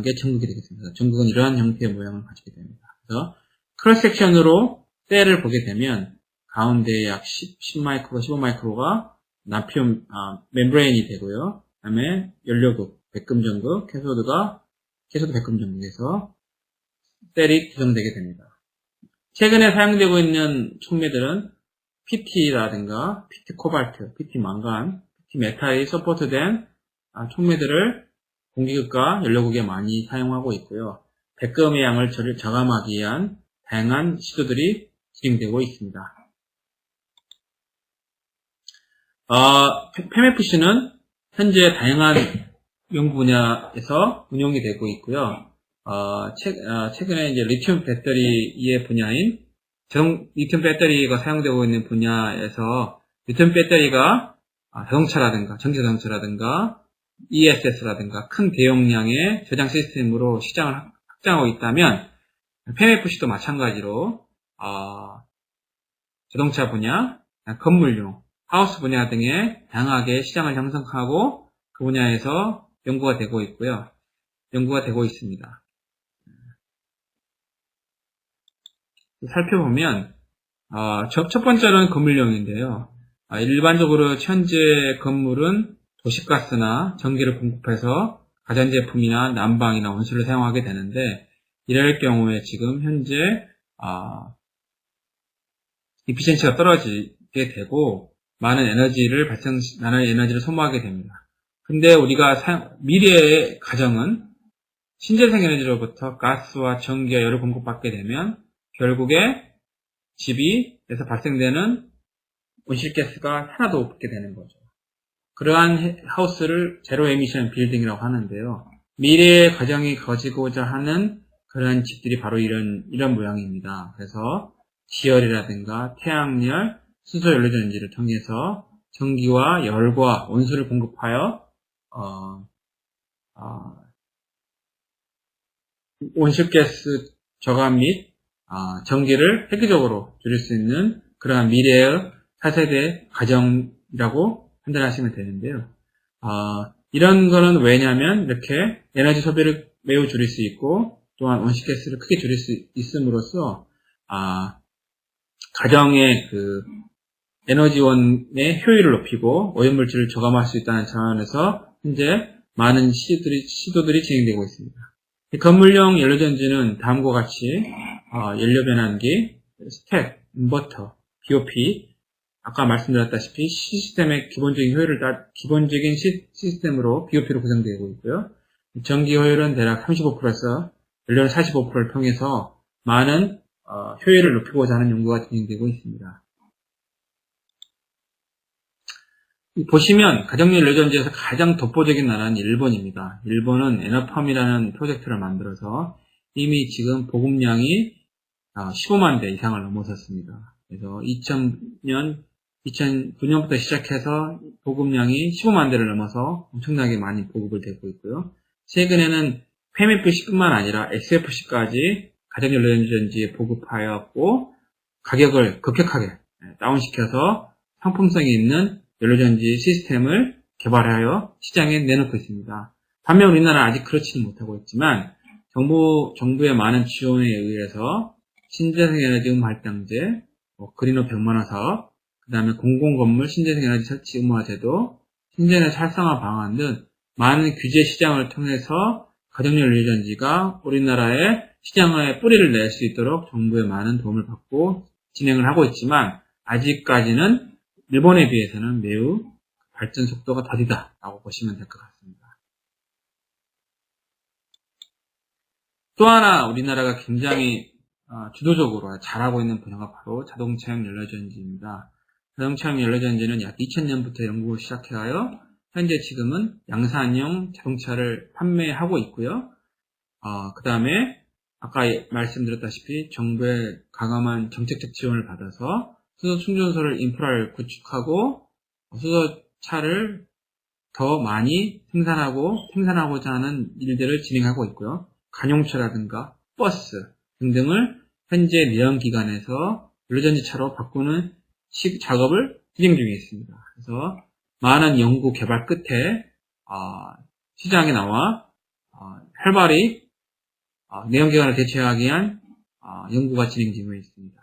게 전극이 되겠습니다. 전극은 이러한 형태의 모양을 가지게 됩니다. 그래서 크로스 섹션으로 셀을 보게 되면 가운데에 약 10마이크로, 15마이크로가 나피온 멤브레인이 되고요. 그 다음에 연료극, 백금전극, 캐소드 백금전극에서 셀이 구성되게 됩니다. 최근에 사용되고 있는 촉매들은 PT라든가 PT 코발트, PT 망간, PT 메탈이 서포트된 촉매들을 공기극과 연료극에 많이 사용하고 있고요. 백금의 양을 저감하기 위한 다양한 시도들이 진행되고 있습니다. PEMFC는 현재 다양한 연구 분야에서 운용이 되고 있고요. 최근에 이제 리튬 배터리의 분야인 리튬 배터리가 사용되고 있는 분야에서 리튬 배터리가 자동차라든가 전기자동차라든가 ESS라든가 큰 대용량의 저장 시스템으로 시장을 확장하고 있다면 PEMFC도 마찬가지로 자동차 분야, 건물용, 하우스 분야 등에 다양하게 시장을 형성하고 그 분야에서 연구가 되고 있고요. 연구가 되고 있습니다. 살펴보면 첫 번째는 건물용인데요. 일반적으로 현재 건물은 도시가스나 전기를 공급해서 가전제품이나 난방이나 온수를 사용하게 되는데 이럴 경우에 지금 현재 이피션시가 떨어지게 되고 많은 에너지를 소모하게 됩니다. 근데 우리가 미래의 가정은 신재생 에너지로부터 가스와 전기와 열을 공급받게 되면 결국에 집에서 발생되는 온실가스가 하나도 없게 되는 거죠. 그러한 하우스를 제로 에미션 빌딩이라고 하는데요. 미래의 가정이 가지고자 하는 그런 집들이 바로 이런 모양입니다. 그래서 지열이라든가 태양열, 수소연료전지를 통해서 전기와 열과 온수를 공급하여 온실가스 저감 및 전기를 획기적으로 줄일 수 있는 그러한 미래의 4세대 가정이라고 판단하시면 되는데요. 이런 거는 왜냐하면 이렇게 에너지 소비를 매우 줄일 수 있고 또한 온실가스를 크게 줄일 수 있음으로써 가정의 그 에너지원의 효율을 높이고 오염물질을 저감할 수 있다는 차원에서 현재 많은 시도들이 진행되고 있습니다. 건물용 연료전지는 다음과 같이 연료변환기, 스택, 인버터, BOP, 아까 말씀드렸다시피 시스템의 기본적인 시스템으로 BOP로 구성되고 있고요. 전기 효율은 대략 35%에서 연료는 45%를 통해서 많은 효율을 높이고자 하는 연구가 진행되고 있습니다. 보시면 가정용 연료전지에서 가장 독보적인 나라는 일본입니다. 일본은 에너펌이라는 프로젝트를 만들어서 이미 지금 보급량이 15만 대 이상을 넘어섰습니다. 그래서 2009년부터 시작해서 보급량이 15만 대를 넘어서 엄청나게 많이 보급을 되고 있고요. 최근에는 PEMFC뿐만 아니라 XFC까지 가정용 연료전지에 보급하였고 가격을 급격하게 다운시켜서 상품성이 있는 연료전지 시스템을 개발하여 시장에 내놓고 있습니다. 반면 우리나라는 아직 그렇지는 못하고 있지만 정부의 많은 지원에 의해서 신재생에너지 할당제, 그린호 100만원 사업, 그 다음에 공공건물 신재생에너지 설치 의무화 제도, 신재에너지 활성화 방안 등 많은 규제 시장을 통해서 가정용 연료전지가 우리나라의 시장에 뿌리를 낼 수 있도록 정부의 많은 도움을 받고 진행을 하고 있지만 아직까지는 일본에 비해서는 매우 발전 속도가 더디다라고 보시면 될 것 같습니다. 또 하나 우리나라가 굉장히 주도적으로 잘하고 있는 분야가 바로 자동차용 연료전지입니다. 자동차용 연료전지는 약 2000년부터 연구를 시작하여 현재 지금은 양산용 자동차를 판매하고 있고요. 그 다음에 아까 말씀드렸다시피 정부의 강함한 정책적 지원을 받아서 수소 충전소를 인프라를 구축하고 수소차를 더 많이 생산하고자 하는 일들을 진행하고 있고요. 관용차라든가 버스 등등을 현재 내연기관에서 연료전지차로 바꾸는 작업을 진행 중에 있습니다. 그래서 많은 연구 개발 끝에 시장에 나와 활발히 내연기관을 대체하기 위한 연구가 진행되고 있습니다.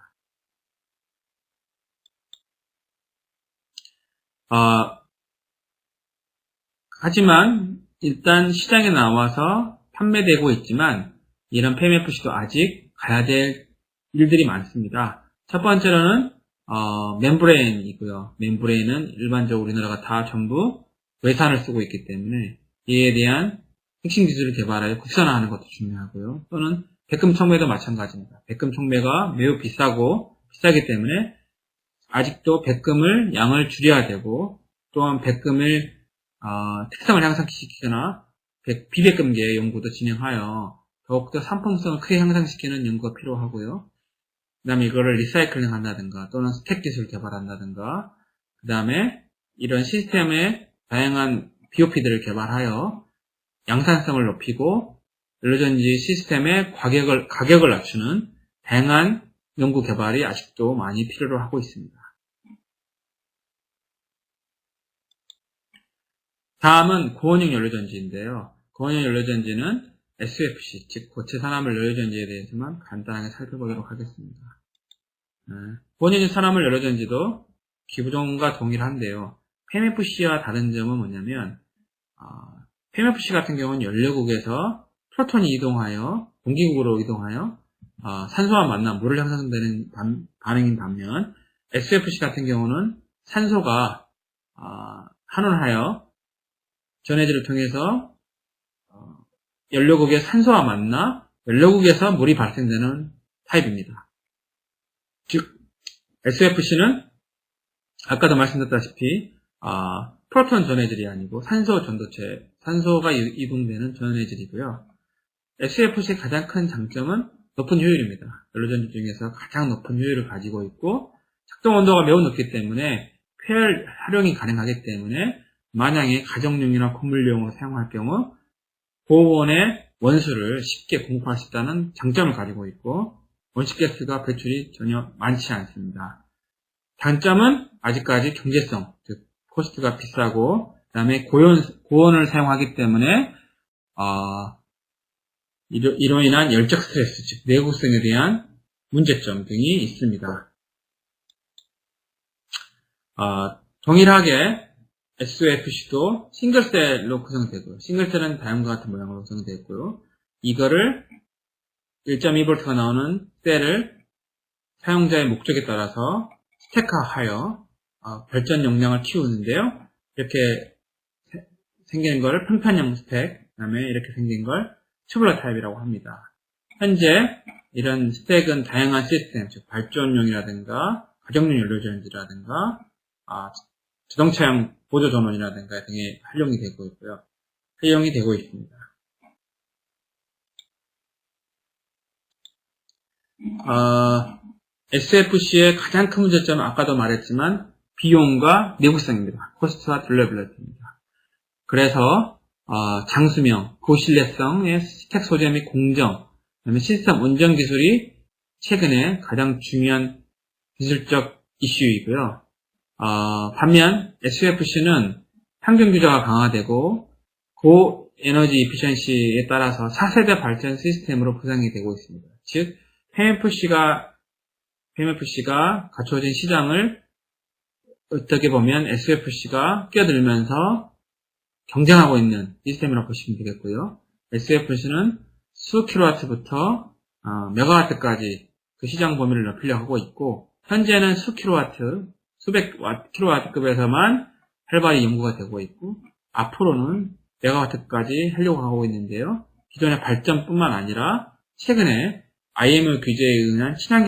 하지만 일단 시장에 나와서 판매되고 있지만 이런 PEMFC도 아직 가야 될 일들이 많습니다. 첫 번째로는 멤브레인이고요. 멤브레인은 일반적으로 우리나라가 다 전부 외산을 쓰고 있기 때문에 이에 대한 핵심 기술을 개발하여 국산화하는 것도 중요하고요. 또는 백금 촉매도 마찬가지입니다. 백금 촉매가 매우 비싸기 때문에 아직도 백금을 양을 줄여야 되고, 또한 백금을 특성을 향상시키거나 비백금계 연구도 진행하여 더욱더 상품성을 크게 향상시키는 연구가 필요하고요. 그 다음에 이거를 리사이클링 한다든가 또는 스택 기술을 개발한다든가, 그 다음에 이런 시스템의 다양한 BOP들을 개발하여 양산성을 높이고 연료전지 시스템의 가격을 낮추는 다양한 연구 개발이 아직도 많이 필요로 하고 있습니다. 다음은 고원형 연료전지인데요. 고원형 연료전지는 SOFC, 즉 고체 산화물 연료전지에 대해서만 간단하게 살펴보도록 하겠습니다. 고원형 산화물 연료전지도 기부종과 동일한데요. PMFC와 다른 점은 뭐냐면 PMFC 같은 경우는 연료국에서 프로톤이 이동하여 공기국으로 이동하여 산소와 만나 물을 형성되는 반응인 반면 SOFC 같은 경우는 산소가 환원하여 전해질을 통해서 연료국의 산소와 만나 연료국에서 물이 발생되는 타입입니다. 즉 SOFC는 아까도 말씀드렸다시피 프로톤 전해질이 아니고 산소 전도체, 산소가 이동되는 전해질이고요. SOFC의 가장 큰 장점은 높은 효율입니다. 연료전지 중에서 가장 높은 효율을 가지고 있고 작동 온도가 매우 높기 때문에 폐열 활용이 가능하기 때문에 만약에 가정용이나 건물용으로 사용할 경우 고온의 원수를 쉽게 공급할 수 있다는 장점을 가지고 있고 온실가스가 배출이 전혀 많지 않습니다. 단점은 아직까지 경제성, 즉 코스트가 비싸고 그 다음에 고온을 사용하기 때문에 이로 인한 열적 스트레스, 즉 내구성에 대한 문제점 등이 있습니다. 동일하게 SOFC도 싱글셀로 구성되고요. 싱글셀은 다음과 같은 모양으로 구성되어 있고요. 이거를 1.2V가 나오는 셀을 사용자의 목적에 따라서 스택화하여 발전 용량을 키우는데요. 이렇게 생기는 걸 평판형 스택, 그 다음에 이렇게 생긴 걸 튜블러 타입이라고 합니다. 현재 이런 스택은 다양한 시스템, 즉 발전용이라든가 가정용 연료전지라든가 자동차용 보조전원이라든가 등에 활용이 되고 있습니다. SOFC의 가장 큰 문제점은 아까도 말했지만 비용과 내구성입니다. 코스트와 딜러빌리티입니다. 그래서 장수명, 고신뢰성의 스택 소재 및 공정, 그다음에 시스템 운전 기술이 최근에 가장 중요한 기술적 이슈이고요. 반면 SOFC는 환경 규제가 강화되고 고에너지 이피션시에 따라서 4세대 발전 시스템으로 구성이 되고 있습니다. 즉 PMFC가 갖춰진 시장을 어떻게 보면 SOFC가 끼어들면서 경쟁하고 있는 시스템이라고 보시면 되겠고요. SOFC는 수 킬로와트부터 메가와트까지 그 시장 범위를 넓히려고 하고 있고 현재는 수백 킬로와트급에서만 활발히 연구가 되고 있고 앞으로는 메가와트까지 하려고 하고 있는데요. 기존의 발전뿐만 아니라 최근에 IMO 규제에 의한 친환경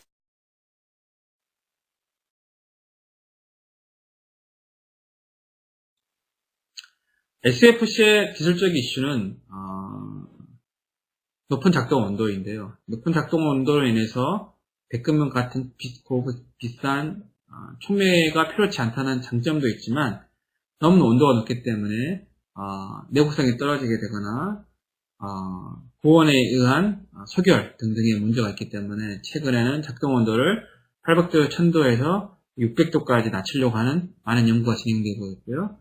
SOFC의 기술적 이슈는 높은 작동 온도인데요. 높은 작동 온도로 인해서 백금면 같은 비싼 촉매가 필요치 않다는 장점도 있지만 너무 온도가 높기 때문에 내구성이 떨어지게 되거나 고온에 의한 소결 등등의 문제가 있기 때문에 최근에는 작동 온도를 800도, 1000도에서 600도까지 낮추려고 하는 많은 연구가 진행되고 있고요.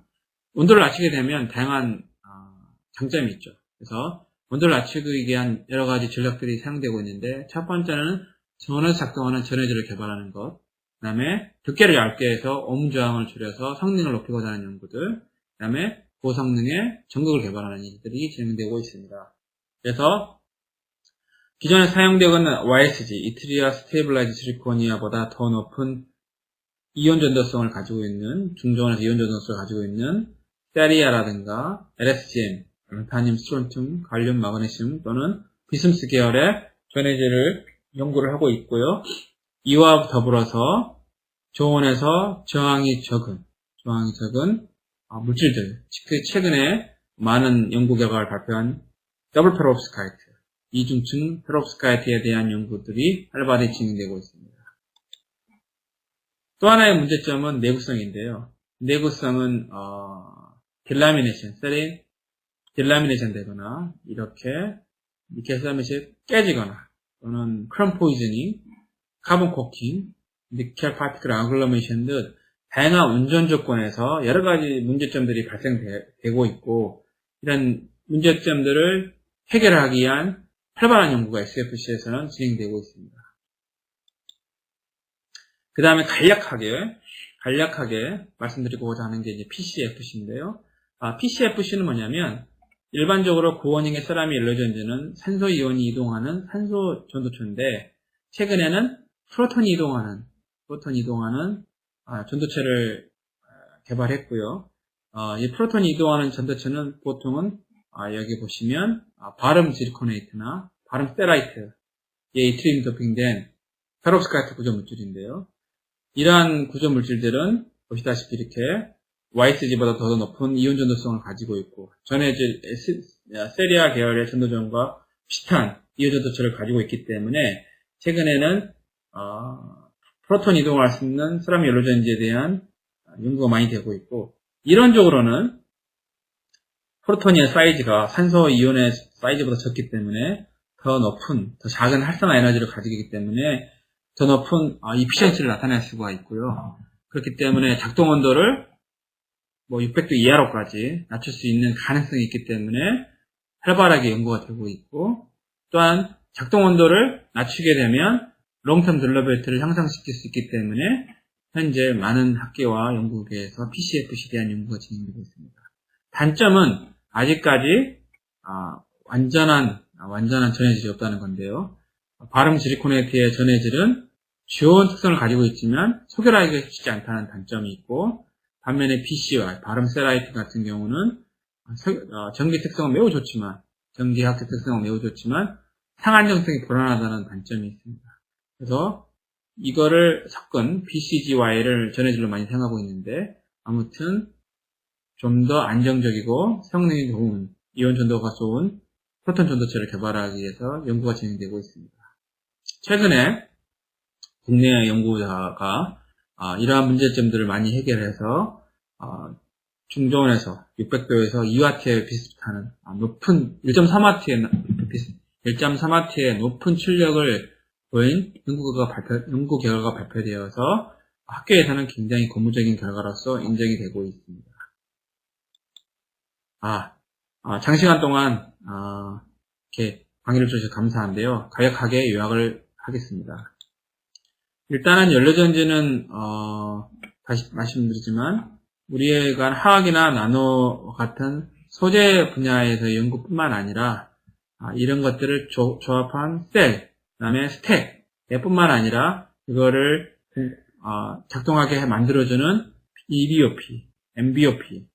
온도를 낮추게 되면 다양한 장점이 있죠. 그래서 온도를 낮추기 위한 여러 가지 전략들이 사용되고 있는데 첫 번째는 전원에서 작동하는 전해질을 개발하는 것, 그 다음에 두께를 얇게 해서 오hm 저항을 줄여서 성능을 높이고자 하는 연구들, 그 다음에 고성능의 전극을 개발하는 일들이 진행되고 있습니다. 그래서 기존에 사용되고 있는 YSG, 이트리아 스테이블라이즈 시리코니아보다 더 높은 이온 전도성을 가지고 있는 중저온에서 이온 전도성을 가지고 있는 세리아라든가 LSGM, 랑타늄, 스트론튬, 갈륨, 마그네슘 또는 비스무스 계열의 전해질을 연구를 하고 있고요. 이와 더불어서 저온에서 저항이 적은 물질들, 최근에 많은 연구 결과를 발표한 더블 페로브스카이트, 이중층 페로브스카이트에 대한 연구들이 활발히 진행되고 있습니다. 또 하나의 문제점은 내구성인데요. 내구성은 딜라미네이션, 딜라미네이션 되거나 이렇게 니켈 깨지거나 또는 크롬 포이즈닝, 카본 코킹, 니켈 파티클 아글로메이션 등 다양한 운전 조건에서 여러 가지 문제점들이 발생되고 있고, 이런 문제점들을 해결하기 위한 활발한 연구가 SFC에서는 진행되고 있습니다. 그 다음에 간략하게 말씀드리고자 하는 게 이제 PCFC인데요. PCFC는 뭐냐면, 일반적으로 고원형의 세라믹 연료전지는 산소 이온이 이동하는 산소 전도체인데, 최근에는 프로톤이 이동하는 전도체를 개발했고요. 이 프로톤이 이동하는 전도체는 보통은 여기 보시면 바름 지리코네이트나 바름 스테라이트에 이트리움 도핑된 페롭스카이트 구조 물질인데요. 이러한 구조 물질들은 보시다시피 이렇게 YSG보다 더 높은 이온 전도성을 가지고 있고, 전해질 세리아 계열의 전도전과 비슷한 이온 전도체를 가지고 있기 때문에 최근에는 프로톤 이동할 수 있는 세라믹 연료전지에 대한 연구가 많이 되고 있고, 이론적으로는 프로톤의 사이즈가 산소 이온의 사이즈보다 적기 때문에 더 작은 활성화 에너지를 가지고 있기 때문에 더 높은 이피션시를 나타낼 수가 있고요. 그렇기 때문에 작동 온도를 600도 이하로까지 낮출 수 있는 가능성이 있기 때문에 활발하게 연구가 되고 있고, 또한 작동 온도를 낮추게 되면 롱텀 딜러빌리티를 향상시킬 수 있기 때문에 현재 많은 학계와 연구계에서 PCFC에 대한 연구가 진행되고 있습니다. 단점은 아직까지 완전한 전해질이 없다는 건데요. 바름 지리코네이트의 전해질은 주요한 특성을 가지고 있지만 소결하기가 쉽지 않다는 단점이 있고, 반면에 PCY, 바름 세라이트 같은 경우는 전기 특성은 매우 좋지만, 전기학적 특성은 매우 좋지만 상안정성이 불안하다는 단점이 있습니다. 그래서 이거를 섞은 PCGY를 전해질로 많이 사용하고 있는데, 아무튼 좀 더 안정적이고 성능이 좋은 이온 전도가 좋은 프로톤 전도체를 개발하기 위해서 연구가 진행되고 있습니다. 최근에 국내 연구자가 이러한 문제점들을 많이 해결해서 중저온에서 600도에서 2W에 비슷한 높은 1.3W의 높은 출력을 보인 연구 결과가 발표되어서 학계에서는 굉장히 고무적인 결과로서 인정이 되고 있습니다. 장시간 동안 이렇게 강의를 주셔서 감사한데요. 간략하게 요약을 하겠습니다. 일단은 연료전지는 다시 말씀드리지만 우리가 화학이나 나노 같은 소재 분야에서 연구뿐만 아니라 이런 것들을 조합한 셀, 그 다음에 스택 뿐만 아니라 이거를 작동하게 만들어주는 EBOP, MBOP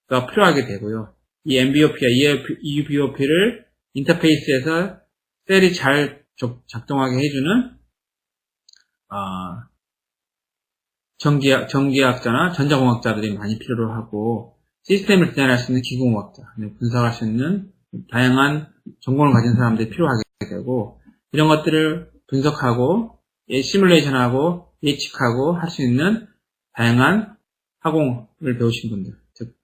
가 필요하게 되고요. 이 MBOP와 EBOP를 인터페이스에서 셀이 잘 작동하게 해주는 전기학자나 전자공학자들이 많이 필요로 하고, 시스템을 디자인할 수 있는 기계공학자, 분석할 수 있는 다양한 전공을 가진 사람들이 필요하게 되고, 이런 것들을 분석하고 시뮬레이션하고 예측하고 할 수 있는 다양한 화공을 배우신 분들, 즉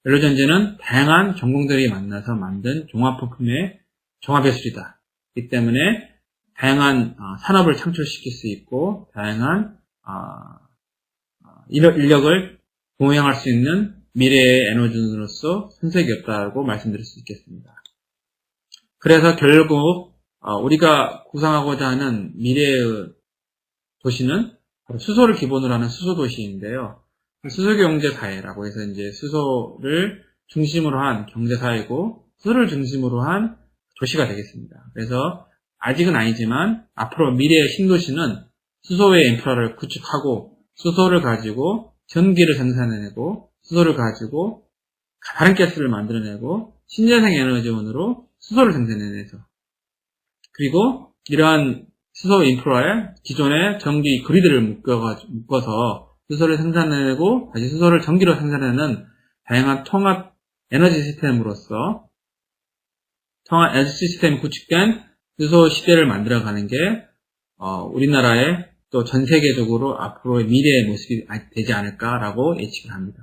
연료전지는 다양한 전공들이 만나서 만든 종합부품의 종합예술이다. 이 때문에 다양한 산업을 창출시킬 수 있고 다양한 인력을 동행할 수 있는 미래의 에너지로서 손색이 없다고 말씀드릴 수 있겠습니다. 그래서 결국 우리가 구상하고자 하는 미래의 도시는 수소를 기본으로 하는 수소도시인데요. 수소경제사회라고 해서 이제 수소를 중심으로 한 경제사회고 수소를 중심으로 한 도시가 되겠습니다. 그래서 아직은 아니지만 앞으로 미래의 신도시는 수소의 인프라를 구축하고 수소를 가지고 전기를 생산해내고 수소를 가지고 다른 가스를 만들어내고 신재생 에너지원으로 수소를 생산해내죠. 그리고 이러한 수소 인프라에 기존의 전기 그리드를 묶어서 수소를 생산해내고 다시 수소를 전기로 생산하는 다양한 통합 에너지 시스템으로서 통합 에너지 시스템이 구축된 수소 시대를 만들어가는 게 우리나라의 또 전 세계적으로 앞으로의 미래의 모습이 되지 않을까라고 예측을 합니다.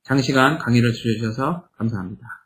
장시간 강의를 들어주셔서 감사합니다.